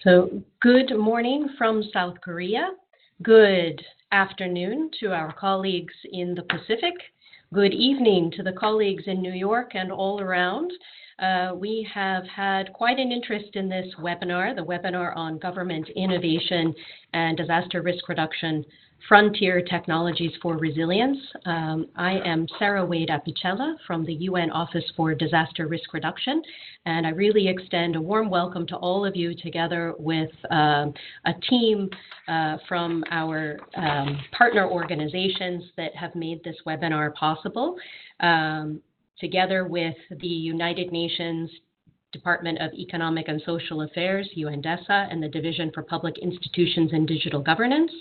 So good morning from South Korea. Good afternoon to our colleagues in the Pacific. Good evening to the colleagues in New York and all around. We have had quite an interest in this webinar, the webinar on government innovation and disaster risk reduction, frontier technologies for resilience. I am Sarah Wade-Apicella from the UN Office for Disaster Risk Reduction, and I really extend a warm welcome to all of you together with a team from our partner organizations that have made this webinar possible, together with the United Nations Department of Economic and Social Affairs, UNDESA, and the Division for Public Institutions and Digital Governance,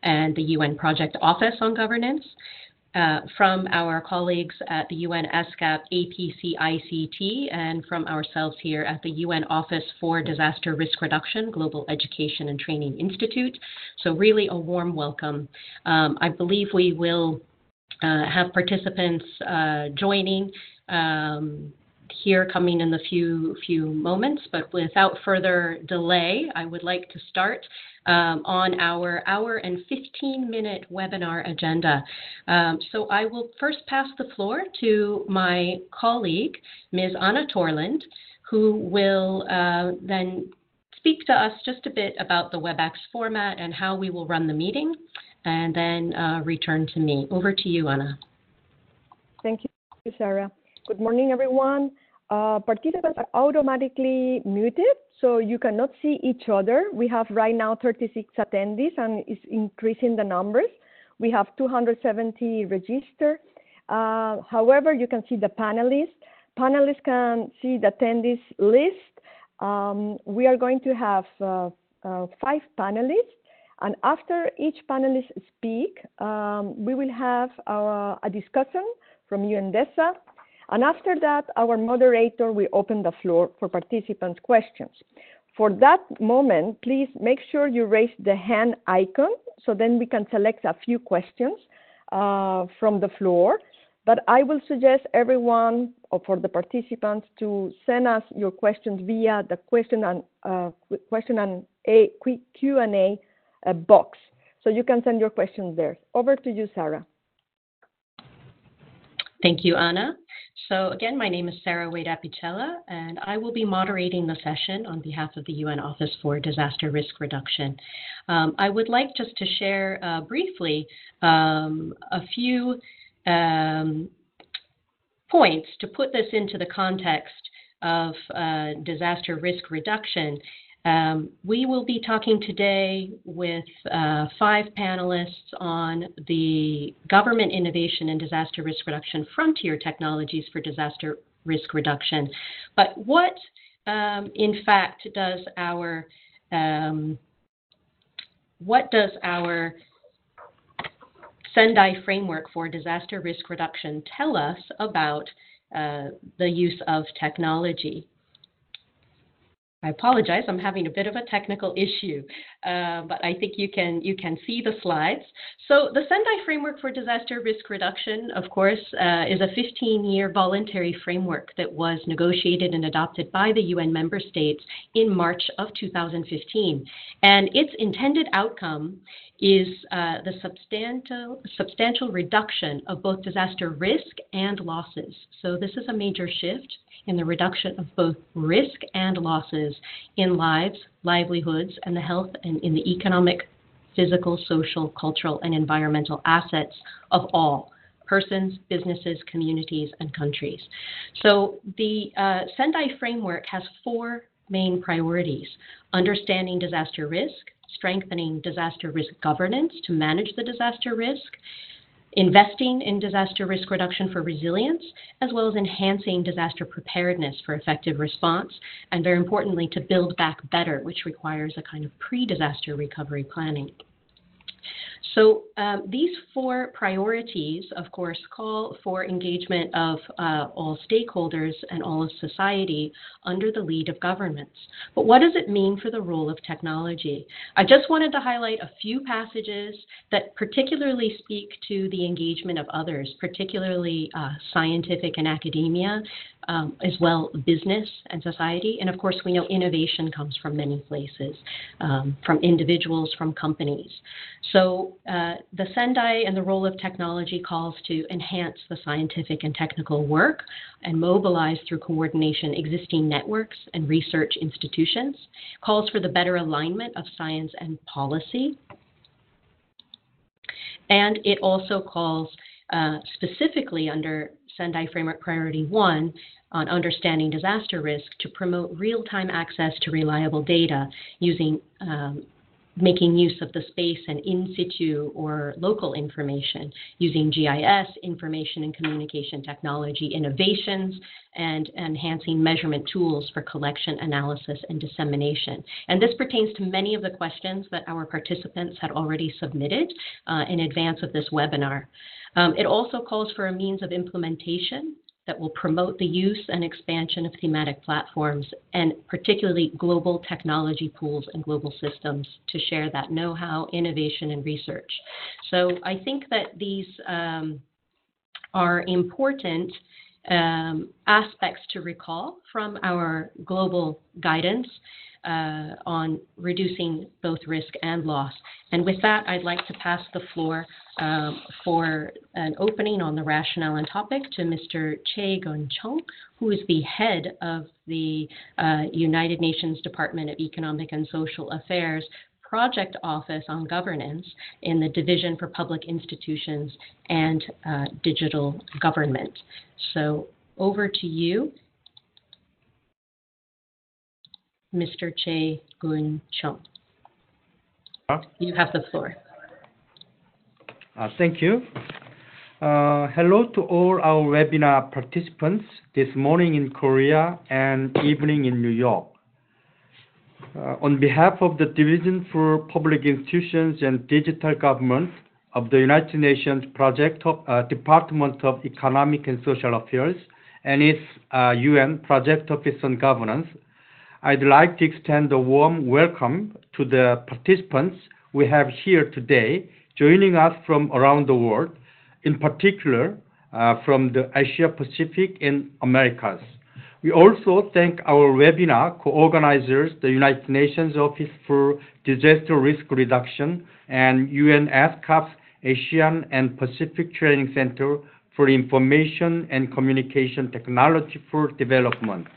and the UN Project Office on Governance, from our colleagues at the UN ESCAP APC-ICT, and from ourselves here at the UN Office for Disaster Risk Reduction, Global Education and Training Institute. So really a warm welcome. I believe we will have participants joining here coming in the few moments, but without further delay, I would like to start on our hour and 15-minute webinar agenda. So I will first pass the floor to my colleague, Ms. Anna Torland, who will then speak to us just a bit about the WebEx format and how we will run the meeting, and then return to me. Over to you, Anna. Thank you, Sarah. Good morning, everyone. Participants are automatically muted, so you cannot see each other. We have right now 36 attendees, and it's increasing the numbers. We have 270 registered. However, you can see the panelists. Panelists can see the attendees list. We are going to have 5 panelists. And after each panelist speak, we will have a discussion from UNDESA. And after that, our moderator will open the floor for participants' questions. For that moment, please make sure you raise the hand icon, so then we can select a few questions from the floor. But I will suggest everyone, or for the participants, to send us your questions via the Q&A box. So you can send your questions there. Over to you, Sarah. Thank you, Anna. So again, my name is Sarah Wade-Apicella, and I will be moderating the session on behalf of the UN Office for Disaster Risk Reduction. I would like just to share briefly a few points to put this into the context of disaster risk reduction. We will be talking today with 5 panelists on the government innovation and disaster risk reduction frontier technologies for disaster risk reduction. But what, in fact, does our Sendai framework for disaster risk reduction tell us about the use of technology? I apologize, I'm having a bit of a technical issue, but I think you can see the slides. So the Sendai Framework for Disaster Risk Reduction, of course, is a 15-year voluntary framework that was negotiated and adopted by the UN member states in March of 2015. And its intended outcome is the substantial reduction of both disaster risk and losses. So this is a major shift in the reduction of both risk and losses in lives, livelihoods, and the health and in the economic, physical, social, cultural, and environmental assets of all persons, businesses, communities, and countries. So the Sendai framework has 4 main priorities: understanding disaster risk, strengthening disaster risk governance to manage the disaster risk, investing in disaster risk reduction for resilience, as well as enhancing disaster preparedness for effective response, and very importantly, to build back better, which requires a kind of pre-disaster recovery planning. So these 4 priorities, of course, call for engagement of all stakeholders and all of society under the lead of governments. But what does it mean for the role of technology? I just wanted to highlight a few passages that particularly speak to the engagement of others, particularly scientific and academia, as well business and society. And of course, we know innovation comes from many places, from individuals, from companies. So the Sendai and the role of technology calls to enhance the scientific and technical work and mobilize through coordination existing networks and research institutions, calls for the better alignment of science and policy. And it also calls specifically under Sendai Framework Priority 1 on understanding disaster risk to promote real-time access to reliable data using making use of the space and in situ or local information, using GIS, information and communication technology innovations, and enhancing measurement tools for collection, analysis, and dissemination. And this pertains to many of the questions that our participants had already submitted in advance of this webinar. It also calls for a means of implementation that will promote the use and expansion of thematic platforms, and particularly global technology pools and global systems to share that know-how, innovation, and research. So I think that these are important aspects to recall from our global guidance on reducing both risk and loss. And with that, I'd like to pass the floor for an opening on the rationale and topic to Mr. Chae-gun Chung, who is the head of the United Nations Department of Economic and Social Affairs Project Office on Governance in the Division for Public Institutions and Digital Government. So over to you, Mr. Chae-gun Chung. You have the floor. Thank you. Hello to all our webinar participants this morning in Korea and evening in New York. On behalf of the Division for Public Institutions and Digital Government of the United Nations Department of Economic and Social Affairs and its UN Project Office on Governance, I'd like to extend a warm welcome to the participants we have here today, joining us from around the world, in particular from the Asia Pacific and Americas. We also thank our webinar co-organizers, the United Nations Office for Disaster Risk Reduction and UNESCOP's Asian and Pacific Training Center for Information and Communication Technology for Development.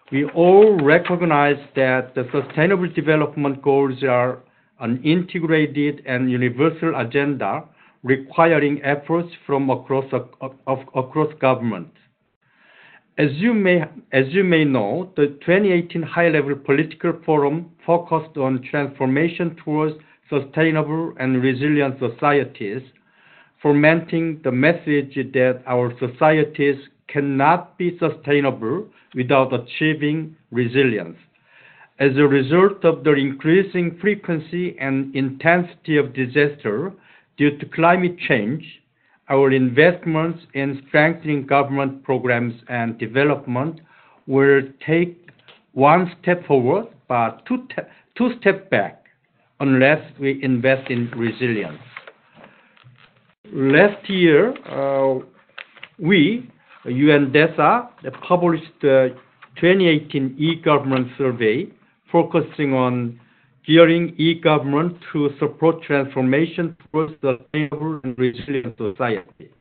We all recognize that the Sustainable Development Goals are an integrated and universal agenda requiring efforts from across government. As you may know, the 2018 High-Level Political Forum focused on transformation towards sustainable and resilient societies, fomenting the message that our societies cannot be sustainable without achieving resilience. As a result of the increasing frequency and intensity of disaster due to climate change, our investments in strengthening government programs and development will take one step forward but two steps back unless we invest in resilience. Last year, we, UNDESA, published the 2018 e-government survey focusing on gearing e-government to support transformation towards a sustainable and resilient society.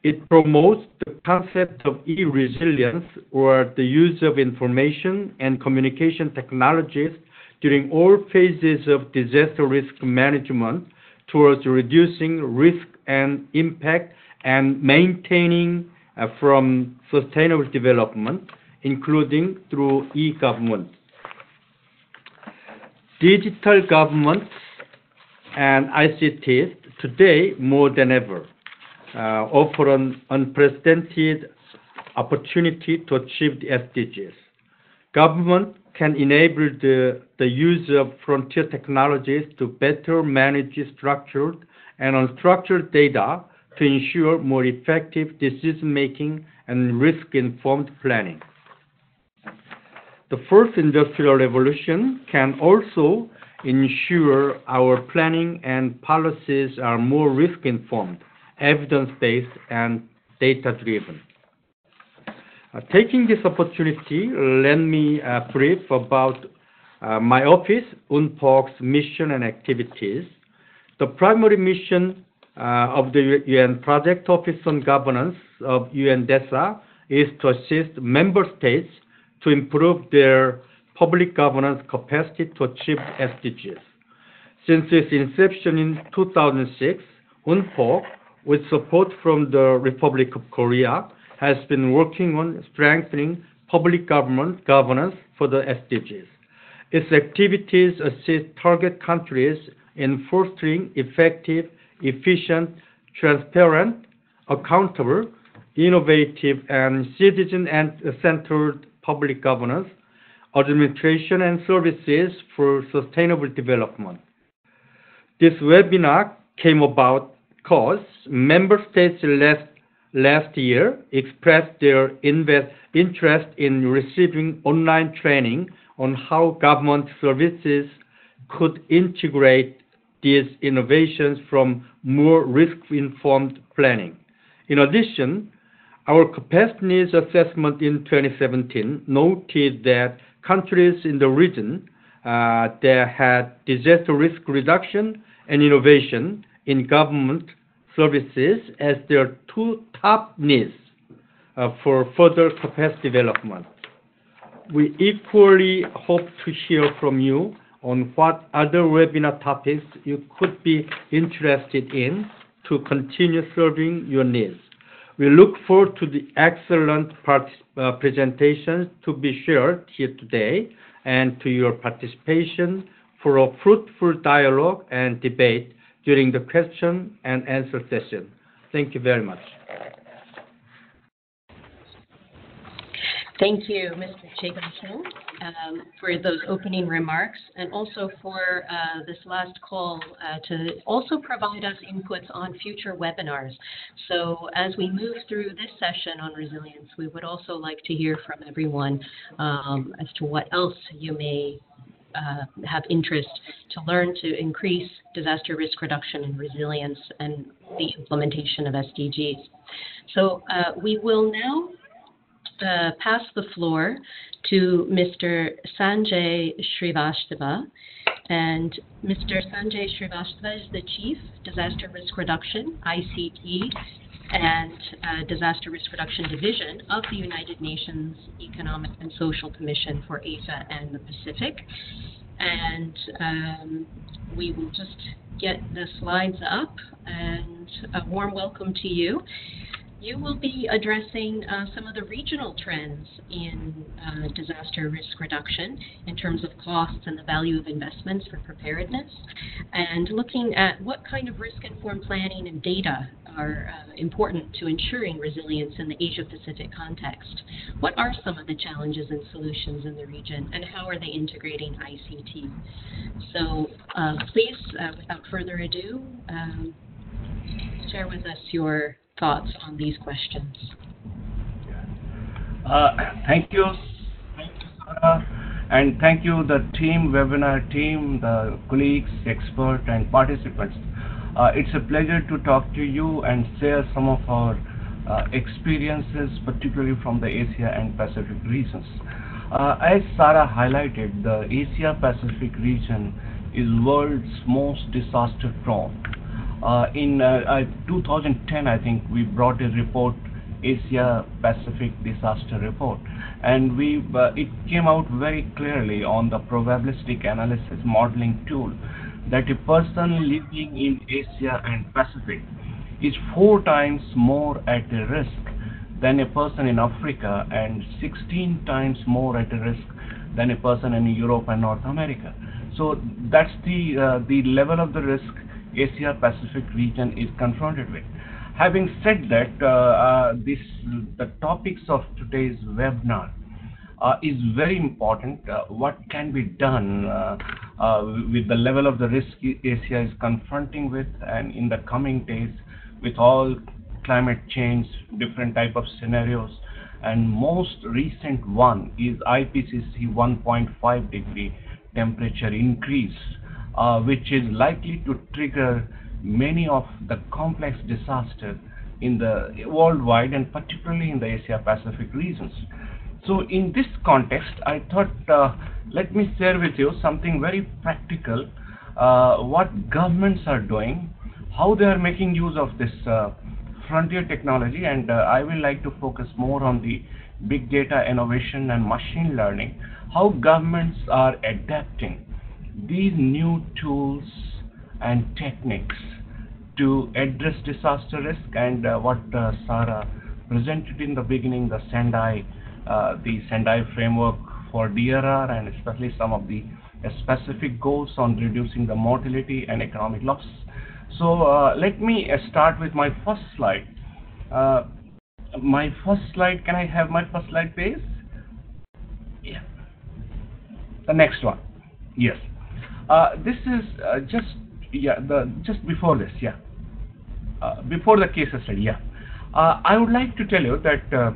It promotes the concept of e-resilience, or the use of information and communication technologies during all phases of disaster risk management towards reducing risk and impact and maintaining from sustainable development, including through e-government. Digital governments and ICTs today more than ever offer an unprecedented opportunity to achieve the SDGs. Government can enable the use of frontier technologies to better manage structured and unstructured data to ensure more effective decision-making and risk-informed planning. The fourth industrial revolution can also ensure our planning and policies are more risk-informed, evidence-based, and data-driven. Taking this opportunity, let me brief about my office, UNPOC's mission and activities. The primary mission of the UN Project Office on Governance of UNDESA is to assist member states to improve their public governance capacity to achieve SDGs. Since its inception in 2006, UNPOC, with support from the Republic of Korea, has been working on strengthening public governance for the SDGs. Its activities assist target countries in fostering effective, efficient, transparent, accountable, innovative, and citizen-centered public governance, administration, and services for sustainable development. This webinar came about because member states last year expressed their interest in receiving online training on how government services could integrate these innovations from more risk-informed planning. In addition, our capacity needs assessment in 2017 noted that countries in the region that had disaster risk reduction and innovation in government services as their two top needs for further capacity development. We equally hope to hear from you on what other webinar topics you could be interested in to continue serving your needs. We look forward to the excellent presentations to be shared here today and to your participation for a fruitful dialogue and debate during the question and answer session. Thank you very much. Thank you, Mr. Jae-Kyung, for those opening remarks, and also for this last call to also provide us inputs on future webinars. So as we move through this session on resilience, we would also like to hear from everyone as to what else you may have interest to learn to increase disaster risk reduction and resilience and the implementation of SDGs. So we will now pass the floor to Mr. Sanjay Srivastava. And Mr. Sanjay Srivastava is the Chief Disaster Risk Reduction, ICT, and Disaster Risk Reduction Division of the United Nations Economic and Social Commission for Asia and the Pacific. And we will just get the slides up, and a warm welcome to you. You will be addressing some of the regional trends in disaster risk reduction in terms of costs and the value of investments for preparedness, and looking at what kind of risk-informed planning and data are important to ensuring resilience in the Asia-Pacific context. What are some of the challenges and solutions in the region, and how are they integrating ICT? So please, without further ado, share with us your thoughts on these questions. Thank you, Sarah, and thank you the team, webinar team, the colleagues, experts, and participants. It's a pleasure to talk to you and share some of our experiences, particularly from the Asia and Pacific regions. As Sarah highlighted, the Asia Pacific region is world's most disaster prone. In 2010, I think we brought a report, Asia Pacific Disaster Report, and it came out very clearly on the probabilistic analysis modeling tool that a person living in Asia and Pacific is 4 times more at a risk than a person in Africa and 16 times more at a risk than a person in Europe and North America. So that's the level of the risk Asia Pacific region is confronted with. Having said that, the topics of today's webinar is very important. What can be done with the level of the risk Asia is confronting with, and in the coming days, with all climate change, different type of scenarios, and most recent one is IPCC 1.5 degree temperature increase, which is likely to trigger many of the complex disasters in the worldwide and particularly in the Asia Pacific regions. So in this context, I thought let me share with you something very practical, what governments are doing, how they are making use of this frontier technology, and I will like to focus more on the big data innovation and machine learning, how governments are adapting these new tools and techniques to address disaster risk, and what Sarah presented in the beginning, the Sendai framework for DRR, and especially some of the specific goals on reducing the mortality and economic loss. So let me start with my first slide. My first slide, can I have my first slide, please? Yeah. The next one. Yes. This is just before this. Yeah. Before the case study. Yeah. I would like to tell you that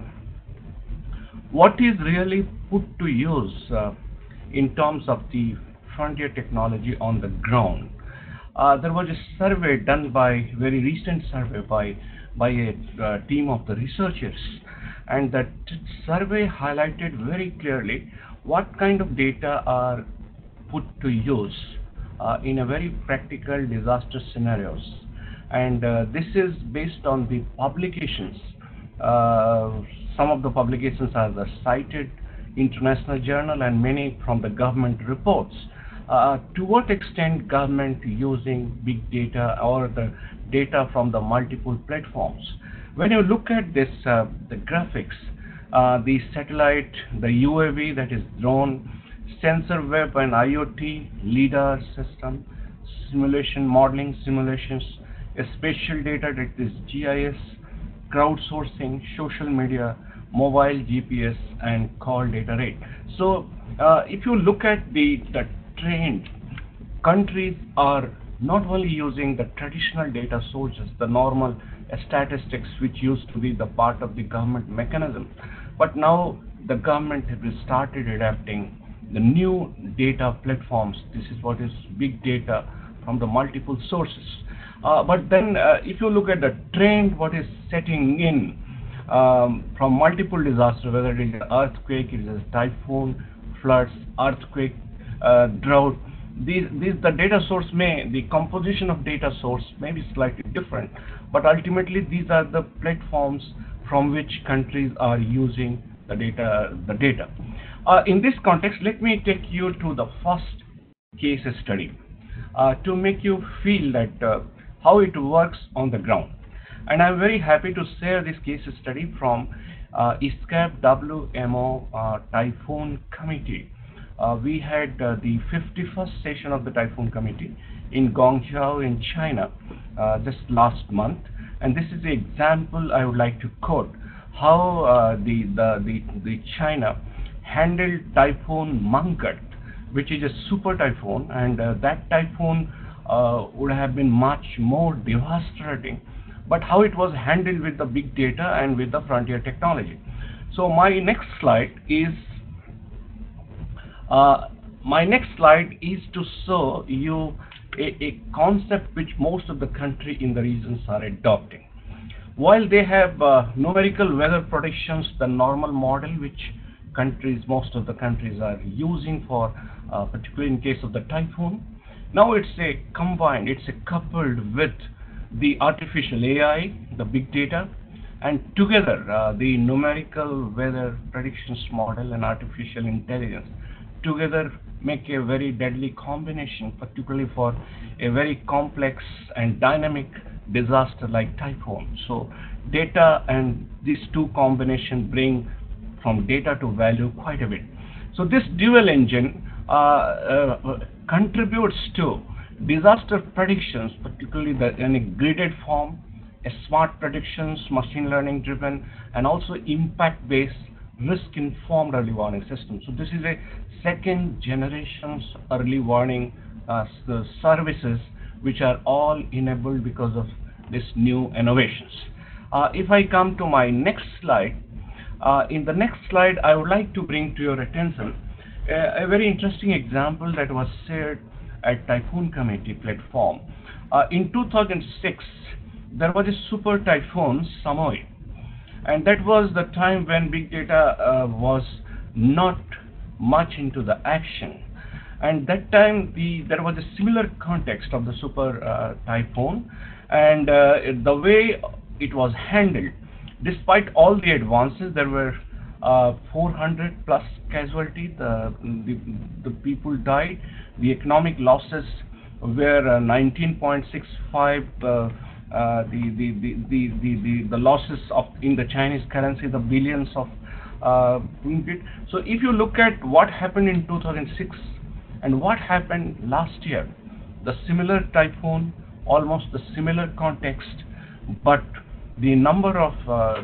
what is really put to use in terms of the frontier technology on the ground. There was a survey done very recent survey by a team of the researchers, and that survey highlighted very clearly what kind of data are put to use in a very practical disaster scenarios. And this is based on the publications. Some of the publications are the cited international journal and many from the government reports. To what extent government using big data or the data from the multiple platforms? When you look at this, the graphics, the satellite, the UAV, that is drone, sensor web and IoT, LIDAR system, simulation modeling simulations, spatial data, that is GIS, crowdsourcing, social media, mobile GPS, and call data rate. So if you look at the trend, countries are not only using the traditional data sources, the normal statistics which used to be the part of the government mechanism, but now the government has started adapting the new data platforms. This is what is big data from the multiple sources. But then if you look at the trend, what is setting in from multiple disasters, whether it is earthquake, it is typhoon, floods, earthquake, drought, the data source the composition of data source may be slightly different, but ultimately these are the platforms from which countries are using the data. In this context, let me take you to the first case study to make you feel that how it works on the ground. And I'm very happy to share this case study from ISCAP WMO Typhoon Committee. We had the 51st session of the Typhoon Committee in Guangzhou in China just last month, and this is the example I would like to quote how the China handled Typhoon Mangkhut, which is a super typhoon, and that typhoon would have been much more devastating, but how it was handled with the big data and with the frontier technology. So my next slide is to show you a concept which most of the country in the regions are adopting. While they have numerical weather predictions, the normal model which most of the countries are using for, particularly in case of the typhoon, now it's coupled with the artificial AI, the big data, and together the numerical weather predictions model and artificial intelligence together make a very deadly combination, particularly for a very complex and dynamic disaster like typhoon. So data and these two combinations bring from data to value quite a bit. So this dual engine contributes to disaster predictions, particularly in a graded form, a smart predictions, machine learning driven, and also impact based risk-informed early warning system. So this is a second generation's early warning services, which are all enabled because of this new innovations. If I come to my next slide, in the next slide, I would like to bring to your attention a very interesting example that was shared at Typhoon Committee platform. In 2006, there was a super typhoon, Samoy, and that was the time when big data was not much into the action. And that time there was a similar context of the super typhoon, and the way it was handled, despite all the advances, there were 400 plus casualties. The people died. The economic losses were 19.65. The losses of in the Chinese currency, the billions of ringgit. So if you look at what happened in 2006 and what happened last year, the similar typhoon, almost the similar context, but the number of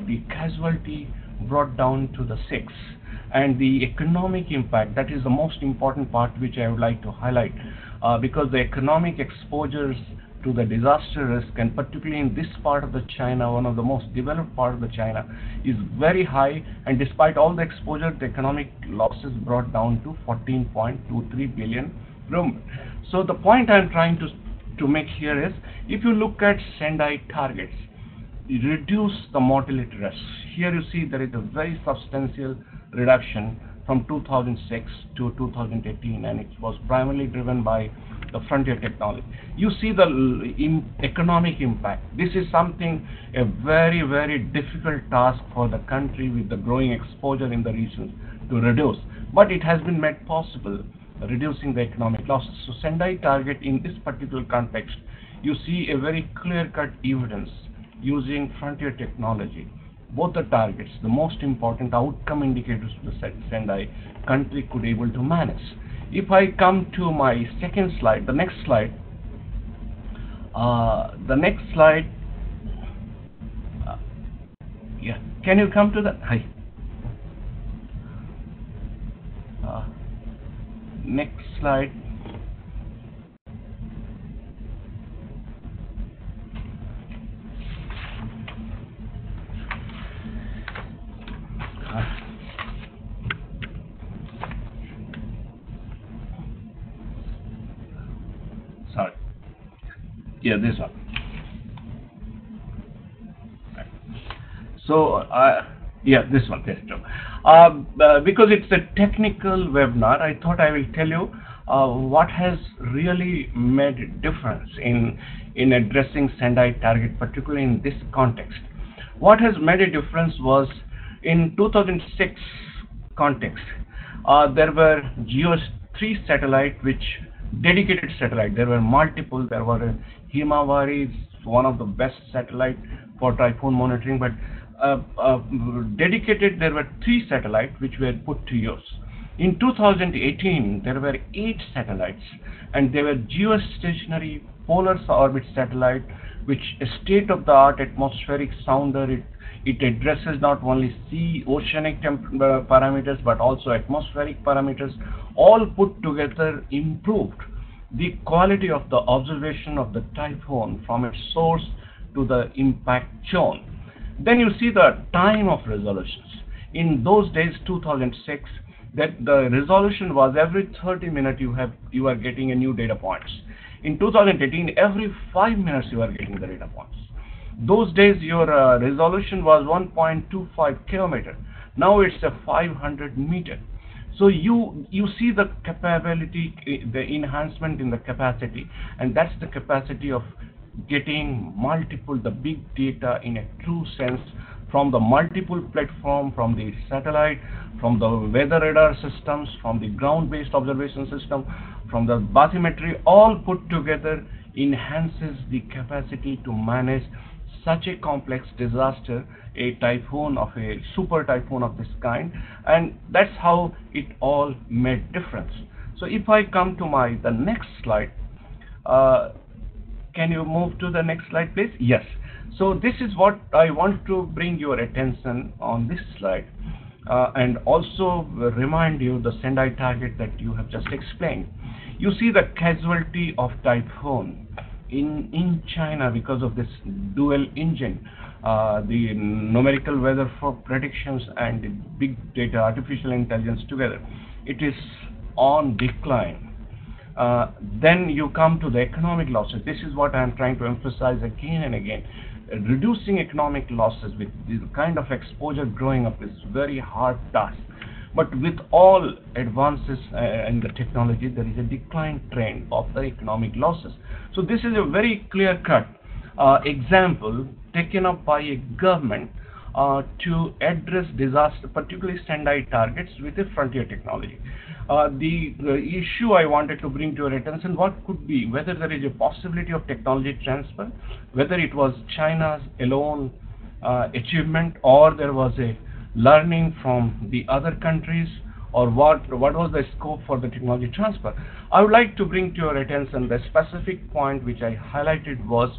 the casualty brought down to the 6, and the economic impact, that is the most important part which I would like to highlight, because the economic exposures to the disaster risk, and particularly in this part of the China, one of the most developed part of the China, is very high, and despite all the exposure, the economic losses brought down to 14.23 billion ringgit. So the point I'm trying to make here is, if you look at Sendai targets, reduce the mortality risk. Here you see there is a very substantial reduction from 2006 to 2018, and it was primarily driven by the frontier technology. You see the economic impact. This is something, a very, very difficult task for the country with the growing exposure in the region to reduce, but it has been made possible, reducing the economic losses. So Sendai target in this particular context, you see a very clear-cut evidence using frontier technology. Both the targets, the most important outcome indicators to the Sendai country could able to manage. If I come to my second slide, the next slide, yeah, can you come to the, hi. Next slide. Sorry. Yeah, this one. So, yeah, this one. Yes, because it's a technical webinar, I thought I will tell you what has really made a difference in addressing Sendai target, particularly in this context. What has made a difference was in 2006 context, there were GEO-3 satellite, which dedicated satellite. There were multiple. There were Himawari, one of the best satellite for typhoon monitoring, but dedicated, there were 3 satellites which were put to use. In 2018, there were 8 satellites, and they were geostationary polar orbit satellite, which a state-of-the-art atmospheric sounder. It addresses not only sea, oceanic parameters, but also atmospheric parameters, all put together improved the quality of the observation of the typhoon from its source to the impact zone. Then you see the time of resolutions. In those days, 2006, that the resolution was every 30 minutes you are getting a new data points. In 2018, every 5 minutes you are getting the data points. Those days your resolution was 1.25 kilometer. Now it's a 500 meter. So you see the capability, the enhancement in the capacity, and that's the capacity of getting the big data in a true sense from the multiple platform, from the satellite, from the weather radar systems, from the ground-based observation system, from the bathymetry, all put together enhances the capacity to manage such a complex disaster, a typhoon of a super typhoon of this kind, and that's how it all made difference. So if I come to the next slide, can you move to the next slide, please? Yes. So this is what I want to bring your attention on this slide. and also remind you the Sendai target that you have just explained. You see the casualty of typhoon in China because of this dual engine, the numerical weather for predictions and big data, artificial intelligence together. It is on decline. Then you come to the economic losses. This is what I am trying to emphasize again and again. Reducing economic losses with this kind of exposure growing up is very hard task. But with all advances in the technology, there is a decline trend of the economic losses. So this is a very clear-cut example taken up by a government to address disaster, particularly Sendai targets with a frontier technology. The issue I wanted to bring to your attention, what could be, whether there is a possibility of technology transfer, whether it was China's alone achievement or there was a learning from the other countries, or what was the scope for the technology transfer. I would like to bring to your attention the specific point which I highlighted was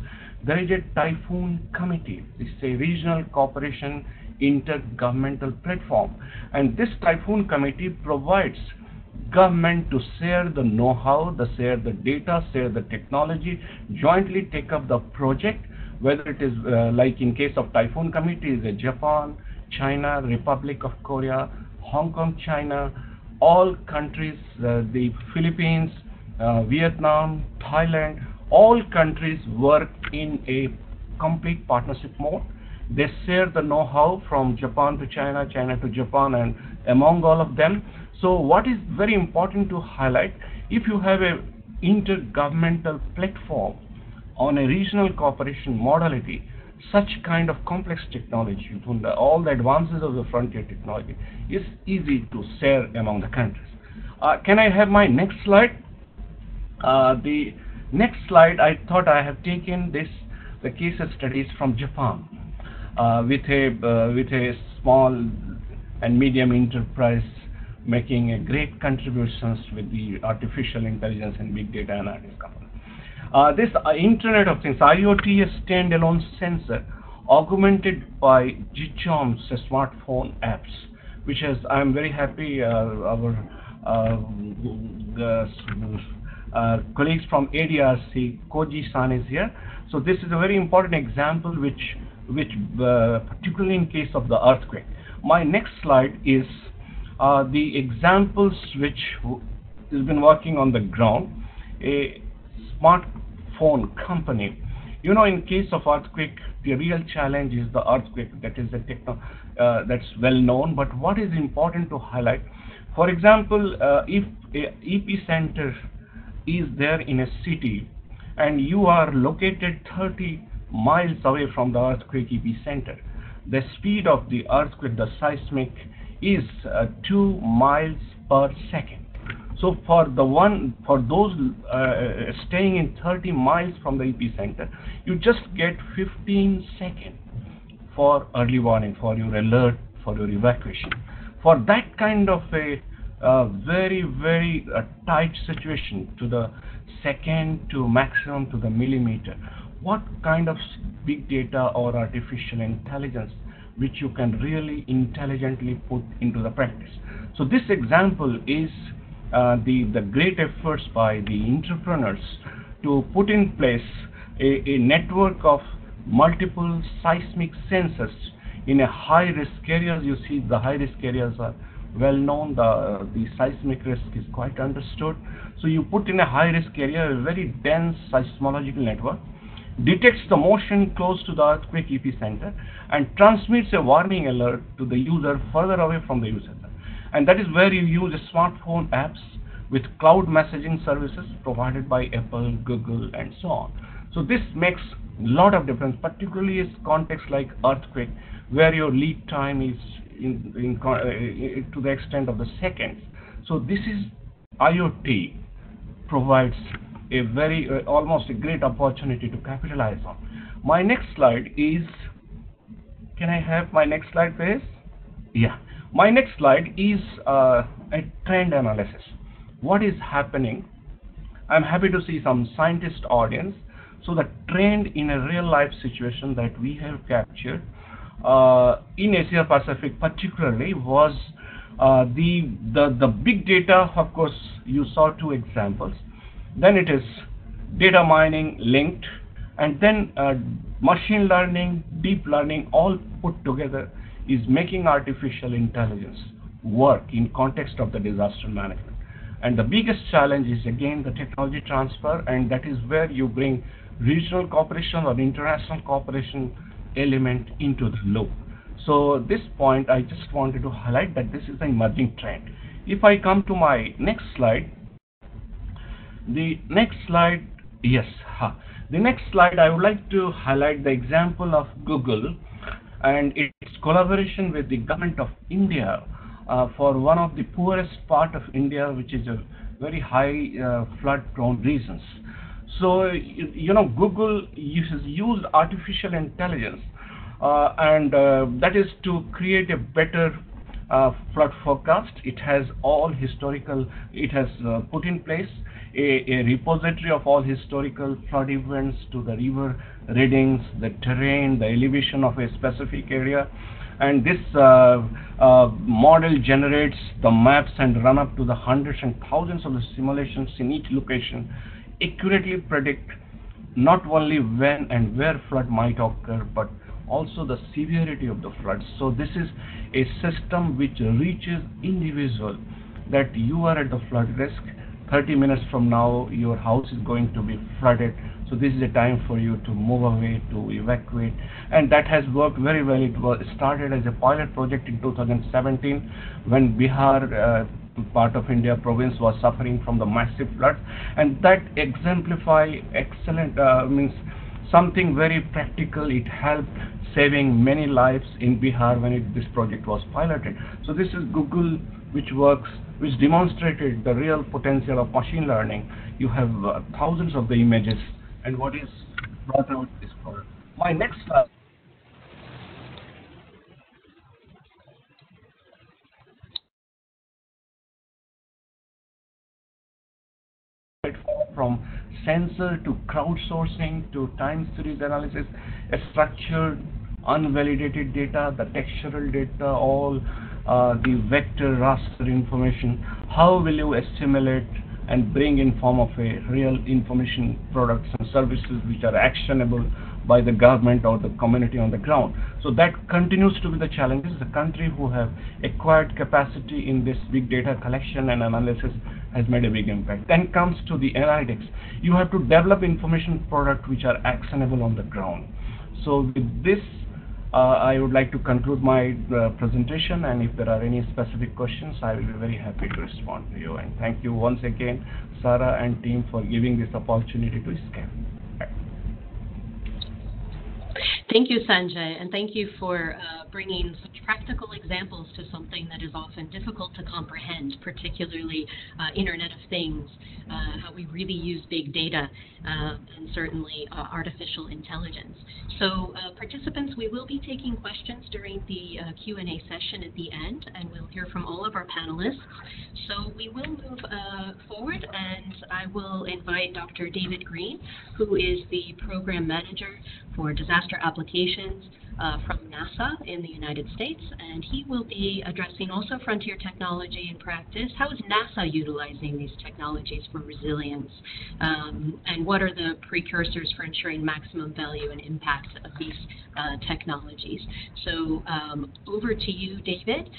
there is a typhoon committee. It's a regional cooperation intergovernmental platform, and this typhoon committee provides government to share the know-how, share the data, share the technology, jointly take up the project, whether it is like in case of typhoon committee is Japan, China, Republic of Korea, Hong Kong, China, all countries, the Philippines, Vietnam, Thailand, all countries work in a complete partnership mode. They share the know-how from Japan to China, China to Japan, and among all of them. So what is very important to highlight, if you have a intergovernmental platform on a regional cooperation modality, such kind of complex technology, all the advances of the frontier technology, is easy to share among the countries. Can I have my next slide? The next slide, I thought I have taken the case studies from Japan with a small and medium enterprise making a great contributions with the artificial intelligence and big data analytics company. This Internet of Things, IoT, a standalone sensor augmented by GCHOM's smartphone apps, which has, I'm very happy our colleagues from ADRC, Koji-san is here. So this is a very important example which particularly in case of the earthquake. My next slide is the examples which has been working on the ground. A smartphone company. You know, in case of earthquake, the real challenge is the earthquake. That is the that's well known. But what is important to highlight, for example, if a epicenter is there in a city and you are located 30 miles away from the earthquake epicenter, the speed of the earthquake, the seismic, is 2 miles per second. So for those staying in 30 miles from the epicenter, you just get 15 seconds for early warning, for your alert, for your evacuation. For that kind of a very, very tight situation, to the second to maximum to the millimeter, what kind of big data or artificial intelligence which you can really intelligently put into the practice. So this example is the great efforts by the entrepreneurs to put in place a network of multiple seismic sensors in a high-risk areas. You see the high-risk areas are well known, the seismic risk is quite understood. So you put in a high-risk area a very dense seismological network, detects the motion close to the earthquake epicenter, and transmits a warning alert to the user further away from the user. And that is where you use smartphone apps with cloud messaging services provided by Apple, Google, and so on. So this makes a lot of difference, particularly in context like earthquake, where your lead time is to the extent of the seconds. So this is IoT provides a very almost a great opportunity to capitalize on. My next slide is, can I have my next slide, please? Yeah. My next slide is a trend analysis. What is happening? I'm happy to see some scientist audience. So the trend in a real life situation that we have captured, in Asia Pacific particularly was the big data. Of course, you saw two examples. Then it is data mining linked, and then machine learning, deep learning, all put together is making artificial intelligence work in context of the disaster management. And the biggest challenge is again the technology transfer, and that is where you bring regional cooperation or international cooperation element into the loop. So this point, I just wanted to highlight that this is an emerging trend. If I come to my next slide, the next slide, yes, the next slide, I would like to highlight the example of Google and its collaboration with the government of India for one of the poorest part of India, which is a very high flood-prone regions. So, Google has used artificial intelligence, and that is to create a better flood forecast. It has all historical, it has put in place a repository of all historical flood events to the river readings, the terrain, the elevation of a specific area. And this model generates the maps and run up to the hundreds and thousands of the simulations in each location, accurately predict not only when and where flood might occur, but also the severity of the flood. So this is a system which reaches individual that you are at the flood risk. 30 minutes from now, your house is going to be flooded. So this is a time for you to move away, to evacuate. And that has worked very well. It was started as a pilot project in 2017 when Bihar, part of India province, was suffering from the massive flood. And that exemplify excellent, means something very practical. It helped saving many lives in Bihar when this project was piloted. So this is Google, which works, which demonstrated the real potential of machine learning. You have thousands of the images, and what is brought out is for my next slide. From sensor to crowdsourcing to time series analysis, a structured, unvalidated data, the textural data, all the vector raster information. How will you assimilate and bring in form of a real information products and services which are actionable by the government or the community on the ground? So that continues to be the challenges. The country who have acquired capacity in this big data collection and analysis has made a big impact. Then comes to the analytics. You have to develop information product which are actionable on the ground. So with this, I would like to conclude my presentation, and if there are any specific questions, I will be very happy to respond to you. And thank you once again, Sarah and team, for giving this opportunity to scale. Thank you, Sanjay, and thank you for bringing such practical examples to something that is often difficult to comprehend, particularly Internet of Things, how we really use big data, and certainly artificial intelligence. So participants, we will be taking questions during the Q&A session at the end, and we'll hear from all of our panelists. So we will move forward, and I will invite Dr. David Green, who is the Program Manager for Disaster Applications from NASA in the United States, and he will be addressing also frontier technology in practice. How is NASA utilizing these technologies for resilience, and what are the precursors for ensuring maximum value and impact of these technologies? So over to you, David.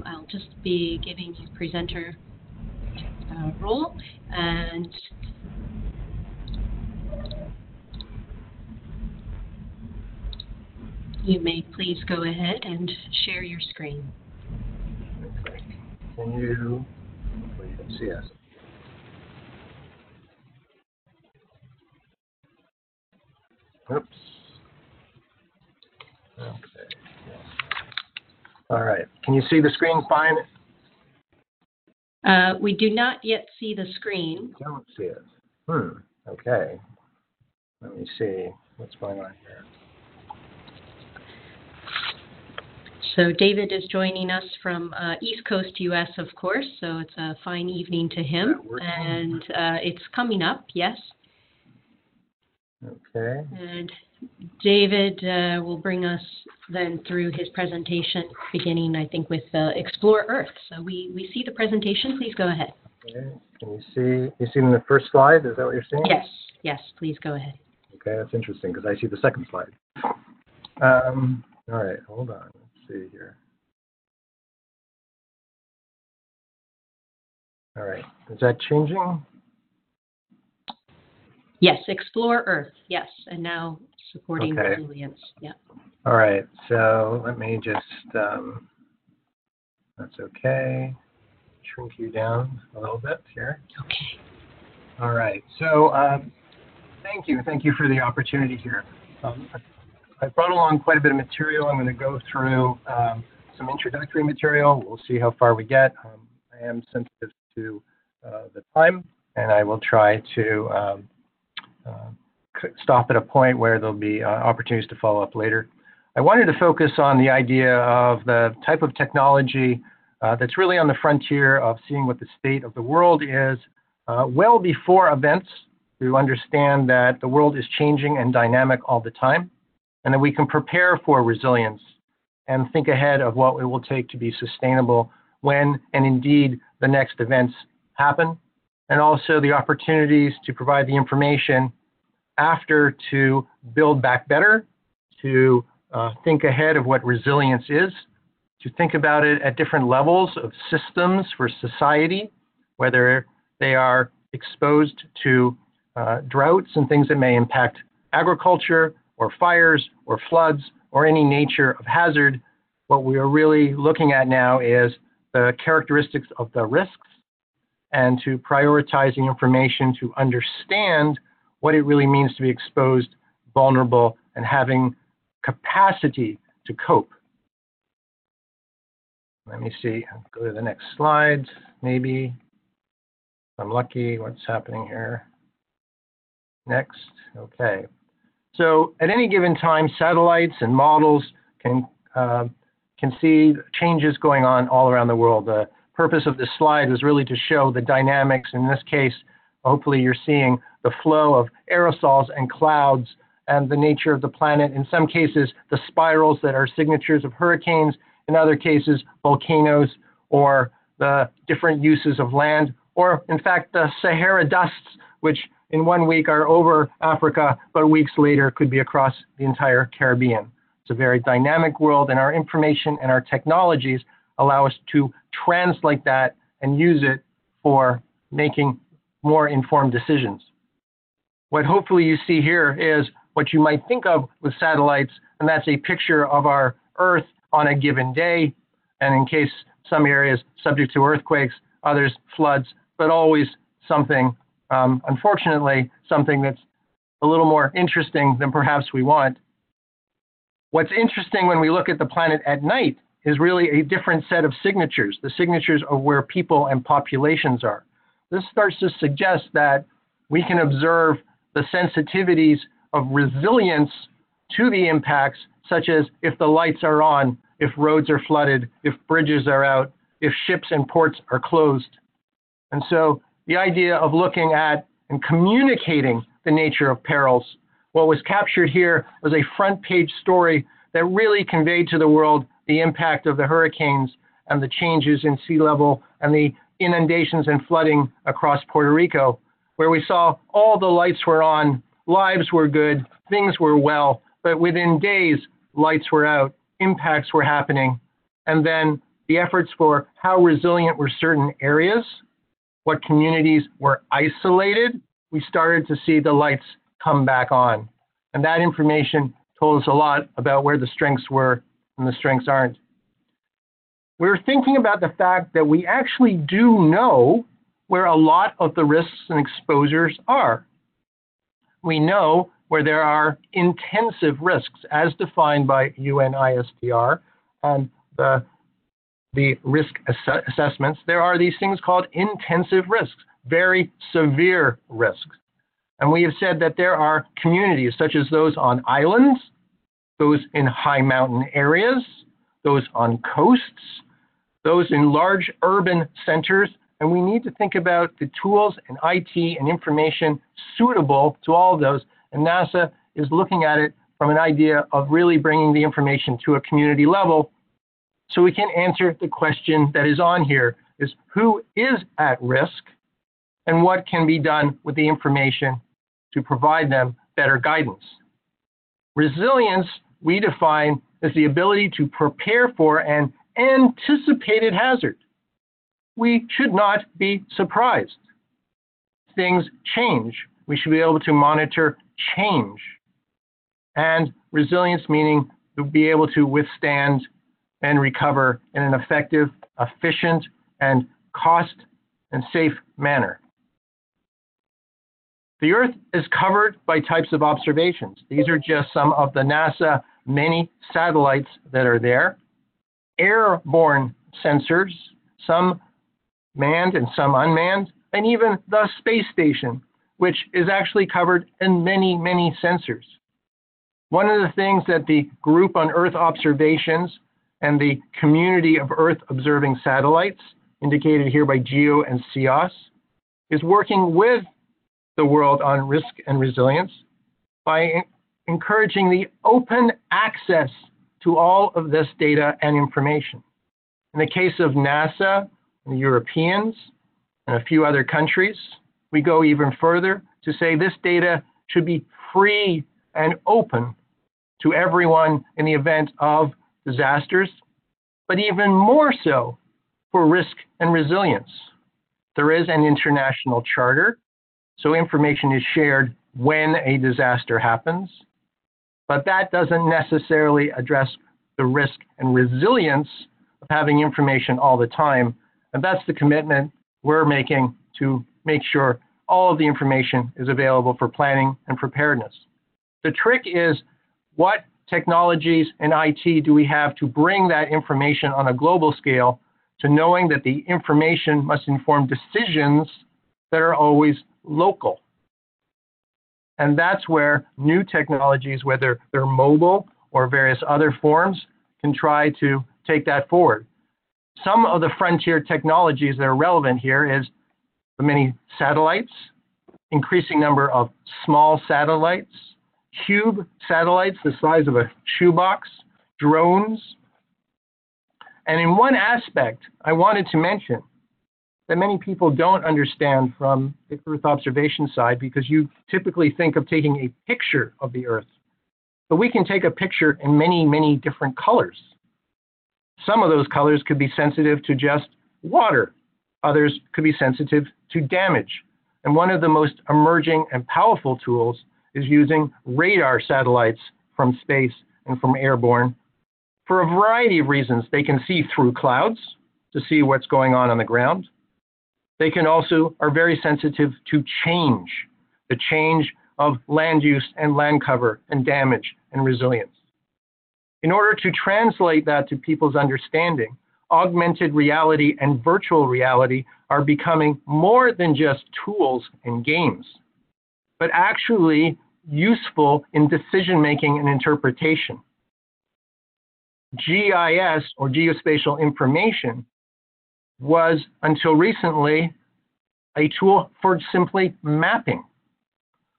I'll just be giving you presenter role, and you may please go ahead and share your screen. Can you see us? Oops. Okay. All right. Can you see the screen fine? We do not yet see the screen. Don't see it. Okay. Let me see what's going on here. So David is joining us from East Coast US, of course, so it's a fine evening to him. And it's coming up, yes. Okay. And David will bring us then through his presentation, beginning, I think, with Explore Earth. So we see the presentation. Please go ahead. Okay. Can you see in the first slide? Is that what you're seeing? Yes, please go ahead. Okay, that's interesting because I see the second slide. All right, hold on. Let's see here. All right, is that changing? Yes, Explore Earth. Yes, and now supporting Okay. resilience. Yeah. All right, so let me just, that's okay. Shrink you down a little bit here. Okay. All right, so thank you for the opportunity here. I brought along quite a bit of material. I'm going to go through some introductory material. We'll see how far we get. I am sensitive to the time, and I will try to stop at a point where there'll be opportunities to follow up later. I wanted to focus on the idea of the type of technology that's really on the frontier of seeing what the state of the world is well before events, to understand that the world is changing and dynamic all the time, and that we can prepare for resilience and think ahead of what it will take to be sustainable when and indeed the next events happen, and also the opportunities to provide the information after to build back better, to think ahead of what resilience is, to think about it at different levels of systems for society, whether they are exposed to droughts and things that may impact agriculture, or fires, or floods, or any nature of hazard. What we are really looking at now is the characteristics of the risks, and to prioritizing information to understand what it really means to be exposed, vulnerable, and having capacity to cope. Let me see, go to the next slide, maybe. If I'm lucky, what's happening here? Next, okay. So at any given time, satellites and models can see changes going on all around the world. The purpose of this slide was really to show the dynamics. In this case, hopefully you're seeing the flow of aerosols and clouds and the nature of the planet. In some cases, the spirals that are signatures of hurricanes. In other cases, volcanoes, or the different uses of land, or in fact, the Sahara dusts, which in 1 week are over Africa, but weeks later could be across the entire Caribbean. It's a very dynamic world, and our information and our technologies allow us to translate that and use it for making more informed decisions. What hopefully you see here is what you might think of with satellites, and that's a picture of our Earth on a given day, and in case some areas subject to earthquakes, others floods, but always something, unfortunately, something that's a little more interesting than perhaps we want. What's interesting when we look at the planet at night is really a different set of signatures, the signatures of where people and populations are. This starts to suggest that we can observe the sensitivities of resilience to the impacts, such as if the lights are on, if roads are flooded, if bridges are out, if ships and ports are closed. And so the idea of looking at and communicating the nature of perils, what was captured here was a front page story that really conveyed to the world the impact of the hurricanes and the changes in sea level and the inundations and flooding across Puerto Rico, where we saw all the lights were on, lives were good, things were well, but within days, lights were out, impacts were happening, and then the efforts for how resilient were certain areas, what communities were isolated, we started to see the lights come back on. And that information told us a lot about where the strengths were and the strengths aren't. We're thinking about the fact that we actually do know where a lot of the risks and exposures are. We know where there are intensive risks as defined by UNISDR and the risk assessments. There are these things called intensive risks, very severe risks. And we have said that there are communities such as those on islands, those in high mountain areas, those on coasts, those in large urban centers, and we need to think about the tools and IT and information suitable to all of those. And NASA is looking at it from an idea of really bringing the information to a community level so we can answer the question that is on here, is who is at risk and what can be done with the information to provide them better guidance. Resilience, we define as the ability to prepare for an anticipated hazard. We should not be surprised. Things change. We should be able to monitor change. And resilience meaning to be able to withstand and recover in an effective, efficient, and cost and safe manner. The Earth is covered by types of observations. These are just some of the NASA many satellites that are there. Airborne sensors, some manned and some unmanned, and even the space station, which is actually covered in many, many sensors. One of the things that the Group on Earth Observations and the Community of Earth Observing Satellites, indicated here by GEO and CEOS, is working with the world on risk and resilience by encouraging the open access to all of this data and information. In the case of NASA, and the Europeans, and a few other countries, we go even further to say this data should be free and open to everyone in the event of disasters, but even more so for risk and resilience. There is an international charter, so information is shared when a disaster happens, but that doesn't necessarily address the risk and resilience of having information all the time, and that's the commitment we're making to make sure all of the information is available for planning and preparedness. The trick is, what technologies and IT do we have to bring that information on a global scale to knowing that the information must inform decisions that are always local? And that's where new technologies, whether they're mobile or various other forms, can try to take that forward. Some of the frontier technologies that are relevant here is the many satellites, increasing number of small satellites, cube satellites the size of a shoebox, drones. And in one aspect, I wanted to mention that many people don't understand from the Earth observation side, because you typically think of taking a picture of the Earth. But we can take a picture in many, many different colors. Some of those colors could be sensitive to just water. Others could be sensitive to damage. And one of the most emerging and powerful tools is using radar satellites from space and from airborne. For a variety of reasons, they can see through clouds to see what's going on the ground. They can also are very sensitive to change, the change of land use and land cover and damage and resilience. In order to translate that to people's understanding, augmented reality and virtual reality are becoming more than just tools and games, but actually useful in decision-making and interpretation. GIS, or geospatial information, was until recently a tool for simply mapping.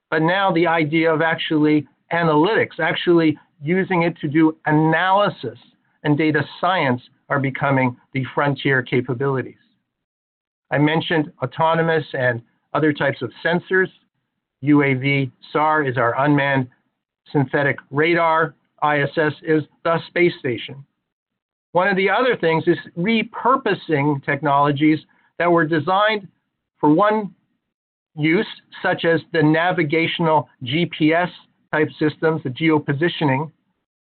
But now the idea of actually analytics, actually using it to do analysis and data science are becoming the frontier capabilities. I mentioned autonomous and other types of sensors. UAV SAR is our unmanned synthetic radar. ISS is the space station. One of the other things is repurposing technologies that were designed for one use, such as the navigational GPS type systems, the geopositioning,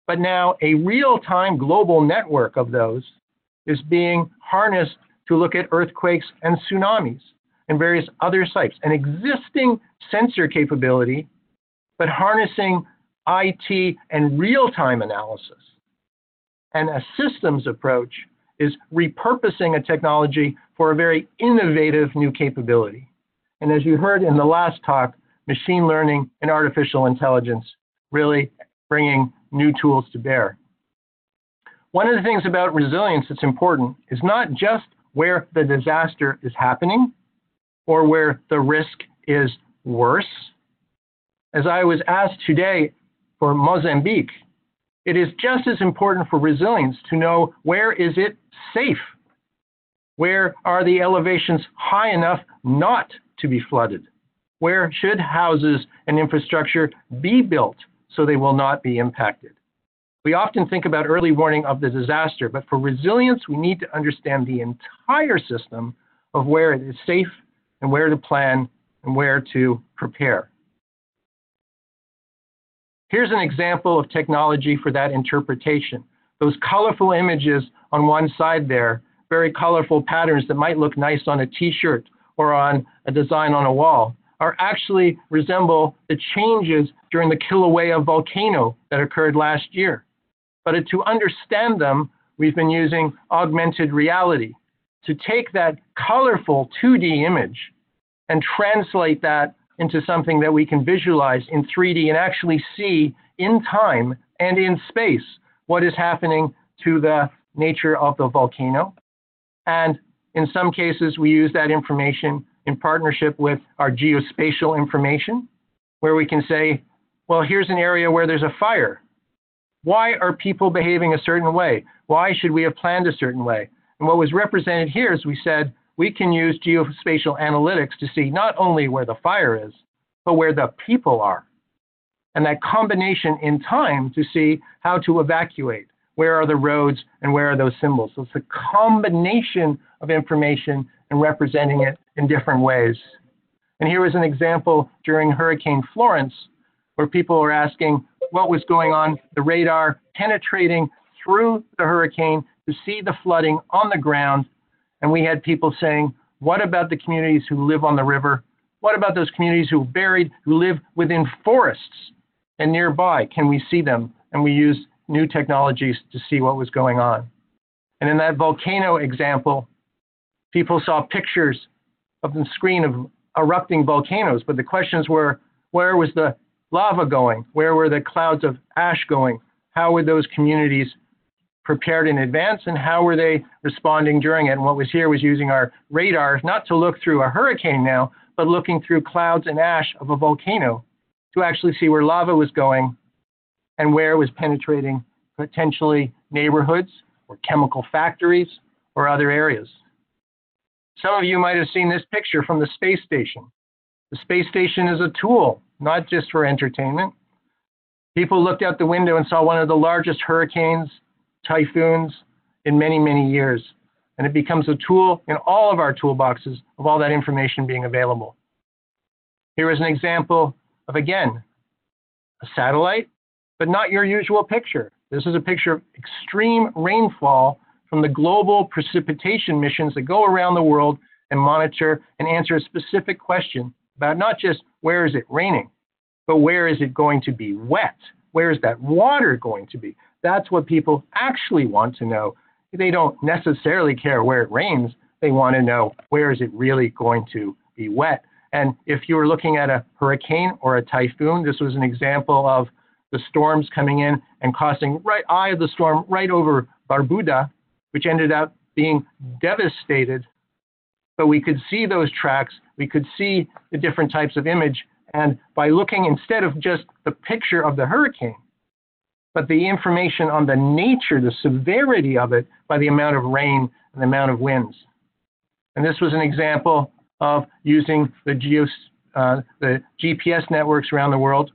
but now a real-time global network of those is being harnessed to look at earthquakes and tsunamis and various other sites. An existing sensor capability, but harnessing IT and real-time analysis. And a systems approach is repurposing a technology for a very innovative new capability. And as you heard in the last talk, machine learning and artificial intelligence really bringing new tools to bear. One of the things about resilience that's important is not just where the disaster is happening or where the risk is worse. As I was asked today, for Mozambique, it is just as important for resilience to know where is it safe? Where are the elevations high enough not to be flooded? Where should houses and infrastructure be built so they will not be impacted? We often think about early warning of the disaster, but for resilience, we need to understand the entire system of where it is safe and where to plan and where to prepare. Here's an example of technology for that interpretation. Those colorful images on one side there, very colorful patterns that might look nice on a t-shirt or on a design on a wall, are actually resemble the changes during the Kilauea volcano that occurred last year. But to understand them, we've been using augmented reality to take that colorful 2D image and translate that into something that we can visualize in 3D and actually see in time and in space what is happening to the nature of the volcano. And in some cases, we use that information in partnership with our geospatial information, where we can say, well, here's an area where there's a fire. Why are people behaving a certain way? Why should we have planned a certain way? And what was represented here is we said, we can use geospatial analytics to see not only where the fire is, but where the people are. And that combination in time to see how to evacuate. Where are the roads and where are those symbols? So it's a combination of information and representing it in different ways. And here was an example during Hurricane Florence, where people were asking what was going on, the radar penetrating through the hurricane to see the flooding on the ground. And we had people saying, what about the communities who live on the river? What about those communities who are buried, who live within forests and nearby? Can we see them? And we used new technologies to see what was going on. And in that volcano example, people saw pictures of the screen of erupting volcanoes, but the questions were, where was the lava going? Where were the clouds of ash going? How were those communities prepared in advance, and how were they responding during it? And what was here was using our radar, not to look through a hurricane now, but looking through clouds and ash of a volcano to actually see where lava was going and where it was penetrating potentially neighborhoods or chemical factories or other areas. Some of you might have seen this picture from the space station. The space station is a tool, not just for entertainment. People looked out the window and saw one of the largest hurricanes, typhoons in many, many years. And it becomes a tool in all of our toolboxes of all that information being available. Here is an example of, again, a satellite, but not your usual picture. This is a picture of extreme rainfall from the global precipitation missions that go around the world and monitor and answer a specific question about not just where is it raining, but where is it going to be wet? Where is that water going to be? That's what people actually want to know. They don't necessarily care where it rains. They want to know, where is it really going to be wet? And if you were looking at a hurricane or a typhoon, this was an example of the storms coming in and causing eye of the storm right over Barbuda, which ended up being devastated. But we could see those tracks. We could see the different types of image. And by looking, instead of just the picture of the hurricane, but the information on the nature, the severity of it by the amount of rain and the amount of winds. And this was an example of using the GPS networks around the world,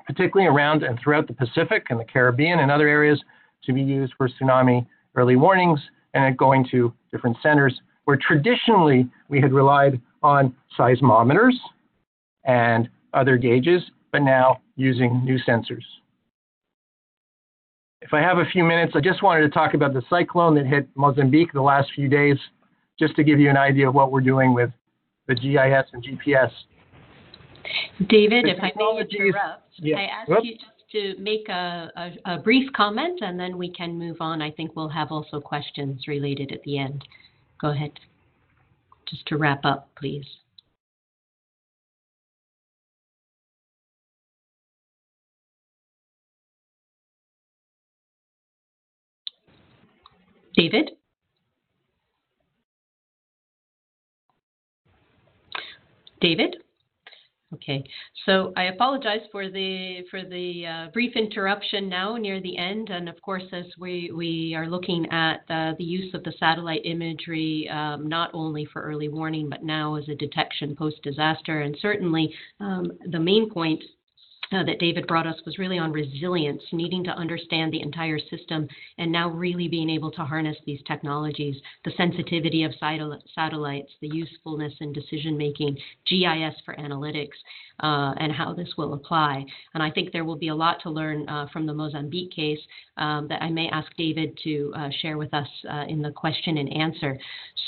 particularly around and throughout the Pacific and the Caribbean and other areas, to be used for tsunami early warnings and going to different centers where traditionally we had relied on seismometers and other gauges, but now using new sensors. If I have a few minutes, I just wanted to talk about the cyclone that hit Mozambique the last few days, just to give you an idea of what we're doing with the GIS and GPS. David, if I may interrupt, yeah. I ask you just to make a brief comment, and then we can move on. I think we'll have also questions related at the end. Go ahead. Just to wrap up, please. David? David? Okay, so I apologize for the brief interruption now near the end, and of course, as we are looking at the use of the satellite imagery, not only for early warning, but now as a detection post-disaster, and certainly the main point that David brought us was really on resilience, needing to understand the entire system, and now really being able to harness these technologies, the sensitivity of satellites, the usefulness in decision making, GIS for analytics, and how this will apply. And I think there will be a lot to learn from the Mozambique case that I may ask David to share with us in the question and answer.